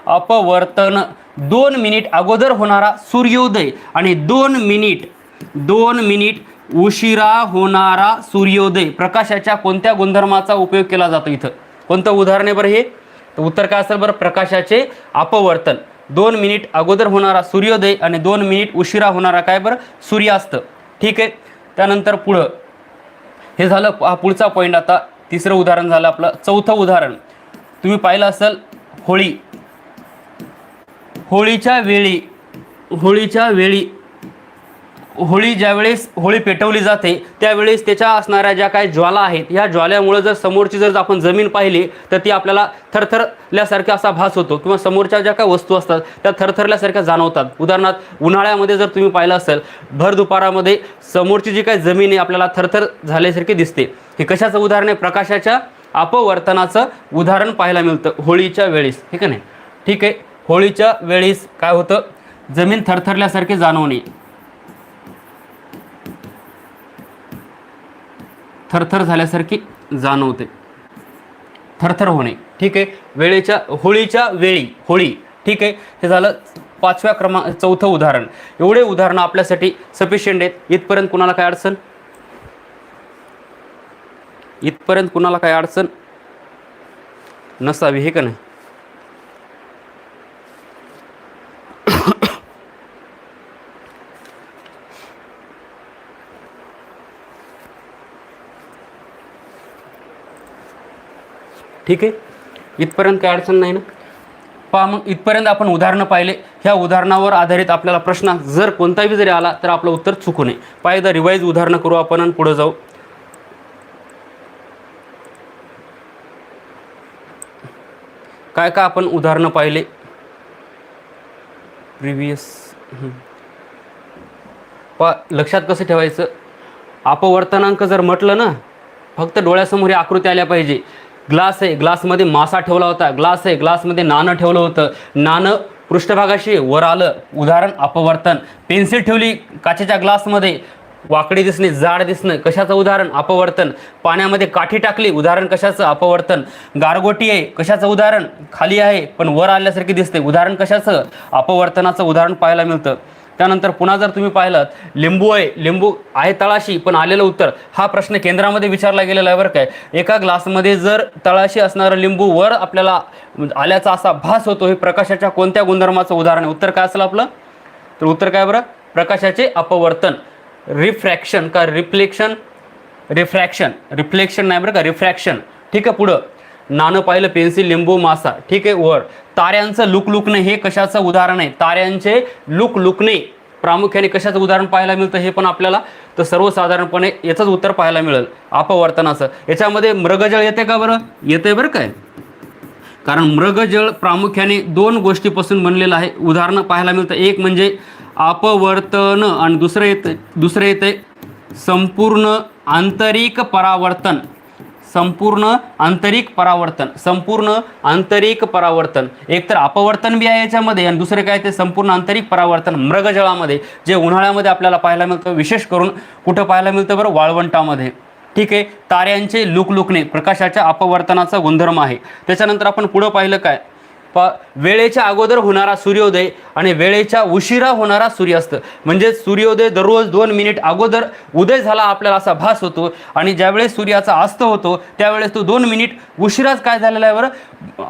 अपवर्तन. 2 मिनिट अगोदर होणारा सूर्योदय आणि 2 मिनिट उशिरा होणारा सूर्योदय प्रकाशाच्या कोणत्या गुणधर्माचा उपयोग केला जातो? इथं कोणतं उदाहरण आहे बरं हे? तर उत्तर काय असेल बरं? प्रकाशाचे अपवर्तन. 2 मिनिट अगोदर होणारा सूर्योदय आणि 2 मिनिट उशिरा होणारा काय बरं? सूर्यास्त. ठीक आहे. त्यानंतर पुढं हे झालं. हा पुढचा पॉईंट. आता तिसरं उदाहरण झालं आपलं. चौथं उदाहरण तुम्ही पाहिलं असेल, होळी. होळीच्या वेळी होळी ज्यावेळेस होळी पेटवली जाते त्यावेळेस त्याच्या असणाऱ्या ज्या काही ज्वाला आहेत, ह्या ज्वाल्यामुळे जर समोरची जर आपण जमीन पाहिली तर ती आपल्याला थरथरल्यासारखा असा भास होतो किंवा समोरच्या ज्या काही वस्तू असतात त्या थरथरल्यासारख्या जाणवतात. उदाहरणार्थ उन्हाळ्यामध्ये जर तुम्ही पाहिलं असेल, भर दुपारामध्ये समोरची जी काही जमीन आहे आपल्याला थरथर झाल्यासारखी दिसते. हे कशाचं उदाहरण आहे? प्रकाशाच्या अपवर्तनाचं उदाहरण पाहायला मिळतं होळीच्या वेळेस. ठीक आहे ना? ठीक आहे. होळीच्या वेळेस काय होतं? जमीन थरथरल्यासारखे जाणवणे, थरथर झाल्यासारखी जाणवते, थरथर होणे. ठीक आहे. होळीच्या वेळी होळी. ठीक आहे. हे झालं चौथं उदाहरण. एवढे उदाहरणं आपल्यासाठी सफिशियंट आहेत. इथपर्यंत कुणाला काय अडचण नसावी, हे का नाही? ठीक आहे. इथपर्यंत काय अडचण नाही ना? पहा मग इथपर्यंत आपण उदाहरणं पाहिले. ह्या उदाहरणावर आधारित आपल्याला प्रश्न जर कोणताही जरी आला तर आपलं उत्तर चुकू नये. पाहिजे रिवाईज उदाहरणं करू आपण आणि पुढे जाऊ. काय काय आपण उदाहरणं पाहिले प्रिव्हियस. पहा लक्षात कसं ठेवायचं, अपवर्तनांक जर म्हटलं ना, फक्त डोळ्यासमोर आकृती आल्या पाहिजे. ग्लास आहे, ग्लासमध्ये मासा ठेवला होता. ग्लास आहे, ग्लासमध्ये नाणं ठेवलं होतं. नाणं पृष्ठभागाशी वर आलं, उदाहरण अपवर्तन. पेन्सिल ठेवली काचेच्या ग्लासमध्ये, वाकडी दिसणे, जाड दिसणं, कशाचं उदाहरण? अपवर्तन. पाण्यामध्ये काठी टाकली, उदाहरण कशाचं? अपवर्तन. गारगोटी आहे, कशाचं उदाहरण? खाली आहे पण वर आल्यासारखी दिसते, उदाहरण कशाचं? अपवर्तनाचं उदाहरण पाहायला मिळतं. त्यानंतर पुन्हा जर तुम्ही पाहिलं, लिंबू आहे, लिंबू आहे तळाशी पण आलेलं उत्तर. हा प्रश्न केंद्रामध्ये विचारला गेलेला आहे बरं काय. एका ग्लासमध्ये जर तळाशी असणारं लिंबू वर आपल्याला आल्याचा असा भास होतो, हे प्रकाशाच्या कोणत्या गुणधर्माचं उदाहरण आहे? उत्तर काय असेल आपलं? तर उत्तर काय बरं? प्रकाशाचे अपवर्तन. रिफ्रॅक्शन का रिफ्लेक्शन? रिफ्रॅक्शन, रिफ्लेक्शन नाही बरं का, रिफ्रॅक्शन. ठीक आहे. पुढं नाणं पाहिलं, पेन्सिल, लिंबू, मासा. ठीक आहे. वर ताऱ्यांचं लुकलुकणे, हे कशाचं उदाहरण आहे? ताऱ्यांचे लुकलुकणे प्रामुख्याने कशाचं उदाहरण पाहायला मिळतं? हे पण आपल्याला तर सर्वसाधारणपणे याचंच उत्तर पाहायला मिळेल, अपवर्तनाचं. याच्यामध्ये मृगजळ येते का बरं? येते बरं काय, कारण मृगजळ प्रामुख्याने दोन गोष्टीपासून बनलेलं आहे. उदाहरणं पाहायला मिळतं, एक म्हणजे अपवर्तन आणि दुसरं येते संपूर्ण आंतरिक परावर्तन. संपूर्ण आंतरिक परावर्तन. संपूर्ण आंतरिक परावर्तन. एक तर अपवर्तन बी आहे याच्यामध्ये आणि दुसरं काय ते संपूर्ण आंतरिक परावर्तन मृगजळामध्ये, जे उन्हाळ्यामध्ये आपल्याला पाहायला मिळतं. विशेष करून कुठं पाहायला मिळतं बरं? वाळवंटामध्ये. ठीक आहे. ताऱ्यांचे लुकलुकणे प्रकाशाच्या अपवर्तनाचा गुणधर्म आहे. त्याच्यानंतर आपण पुढं पाहिलं काय, वेळेच्या अगोदर होणारा सूर्योदय आणि वेळेच्या उशिरा होणारा सूर्यास्त. म्हणजे सूर्योदय दररोज 2 मिनिट अगोदर उदय झाला आपल्याला असा भास होतो, आणि ज्यावेळेस सूर्याचा अस्त होतो त्यावेळेस तो 2 मिनिट उशिराच काय झालेला आहे बरं?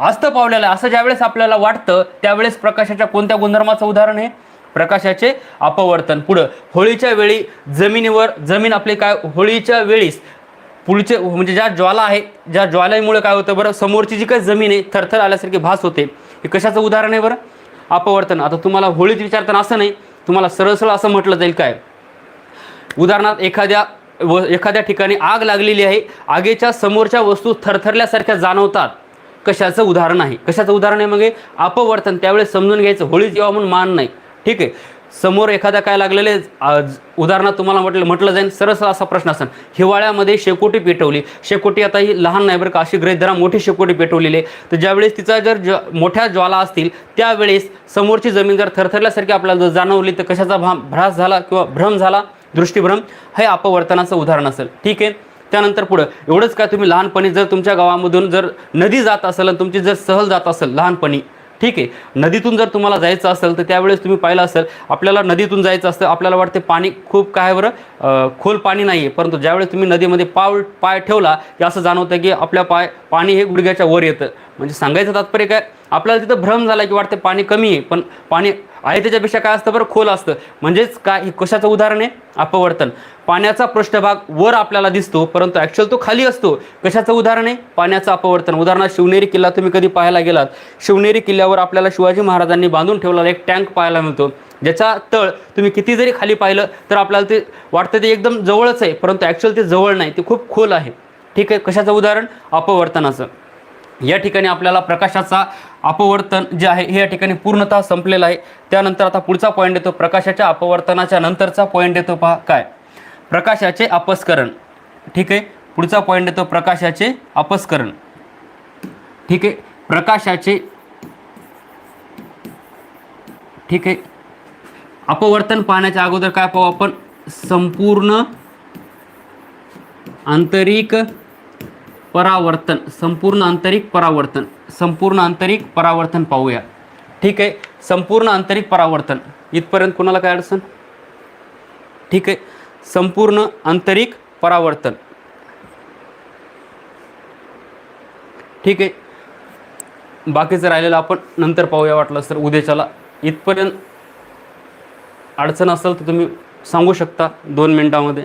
अस्त पावलेला आहे असं ज्यावेळेस आपल्याला वाटतं, त्यावेळेस प्रकाशाच्या कोणत्या गुणधर्माचं उदाहरण आहे? प्रकाशाचे अपवर्तन. पुढं होळीच्या वेळी जमीन आपली काय, होळीच्या वेळीस पुढचे म्हणजे ज्या ज्वाला आहे, ज्या ज्वालेमुळे काय होतं बरं? समोरची जी काही जमीन आहे थरथर आल्यासारखी भास होते. हे कशाचं उदाहरण आहे बरं? अपवर्तन. आता तुम्हाला होळीत विचारताना असं नाही, तुम्हाला सरळ असं म्हटलं जाईल काय, उदाहरणार्थ एखाद्या ठिकाणी आग लागलेली आहे, आगीच्या समोरच्या वस्तू थरथरल्यासारख्या जाणवतात. कशाचं उदाहरण आहे? कशाचं उदाहरण आहे? मग अपवर्तन. त्यावेळेस समजून घ्यायचं, होळी जेव्हा म्हणून मान नाही. ठीक आहे. समोर एखादा काय लागलेले, उदाहरणार्थ तुम्हाला म्हटलं जाईल, सरळ असा प्रश्न असेल, हिवाळ्यामध्ये शेकोटी पेटवली. शेकोटी आता ही लहान नाही बरं का, अशी गृहीत धरा मोठी शेकोटी पेटवलेली आहे. तर ज्यावेळेस तिचा जर मोठ्या ज्वाला असतील त्यावेळेस समोरची जमीन जर थरथरल्यासारखी आपल्याला जर जाणवली तर कशाचा भ्रास झाला किंवा भ्रम झाला? दृष्टीभ्रम. हे अपवर्तनाचं उदाहरण असेल. ठीक आहे. त्यानंतर पुढं एवढंच काय, तुम्ही लहानपणी जर तुमच्या गावामधून जर नदी जात असेल आणि तुमची जर सहल जात असेल लहानपणी, ठीक आहे, नदीतून जर तुम्हाला जायचं असेल तर त्यावेळेस तुम्ही पाहिलं असेल, आपल्याला नदीतून जायचं असतं, आपल्याला वाटते पाणी खूप काय बरं खोल पाणी नाही आहे, परंतु ज्यावेळेस तुम्ही नदीमध्ये पाय ठेवला की असं जाणवतं की आपल्या पाणी हे गुडघ्याच्या वर येतं. म्हणजे सांगायचं तात्पर्य काय, आपल्याला तिथं भ्रम झाला की वाटते पाणी कमी आहे, पण पाणी आहे त्याच्यापेक्षा काय असतं बरं? खोल असतं. म्हणजेच काय, कशाचं उदाहरण आहे? अपवर्तन. पाण्याचा पृष्ठभाग वर आपल्याला दिसतो परंतु ॲक्च्युअल तो खाली असतो. कशाचं उदाहरण आहे? पाण्याचं अपवर्तन. उदाहरणार्थ शिवनेरी किल्ला तुम्ही कधी पाहायला गेलात, शिवनेरी किल्ल्यावर आपल्याला शिवाजी महाराजांनी बांधून ठेवलेला एक टँक पाहायला मिळतो, ज्याचा तळ तुम्ही किती जरी खाली पाहिलं तर आपल्याला ते वाटतं ते एकदम जवळच आहे, परंतु ॲक्च्युअल ते जवळ नाही, ते खूप खोल आहे. ठीक आहे. कशाचं उदाहरण? अपवर्तनाचं. या ठिकाणी आपल्याला प्रकाशाचा अपवर्तन जे आहे हे या ठिकाणी पूर्णतः संपलेलं आहे. त्यानंतर आता पुढचा पॉईंट येतो, प्रकाशाच्या अपवर्तनाच्या नंतरचा पॉईंट येतो पहा काय, प्रकाशाचे अपस्करण. ठीक आहे. पुढचा पॉईंट येतो प्रकाशाचे अपस्करण. ठीक आहे. प्रकाशाचे, ठीक आहे, अपवर्तन पाहण्याच्या अगोदर काय पाहू आपण? संपूर्ण आंतरिक परावर्तन. संपूर्ण आंतरिक परावर्तन. संपूर्ण आंतरिक परावर्तन पाहूया. ठीक आहे. संपूर्ण आंतरिक परावर्तन इथपर्यंत कोणाला काय अडचण? ठीक आहे. संपूर्ण आंतरिक परावर्तन. ठीक आहे. बाकीचं राहिलेलं आपण नंतर पाहूया, वाटलं तर उद्याच्याला. इथपर्यंत अडचण असेल तर तुम्ही सांगू शकता 2 मिनिटामध्ये.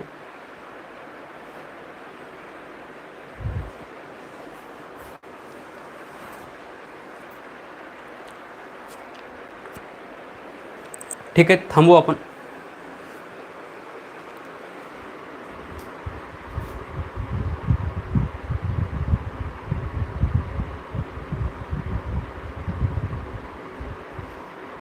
ठीक आहे. थांबू आपण.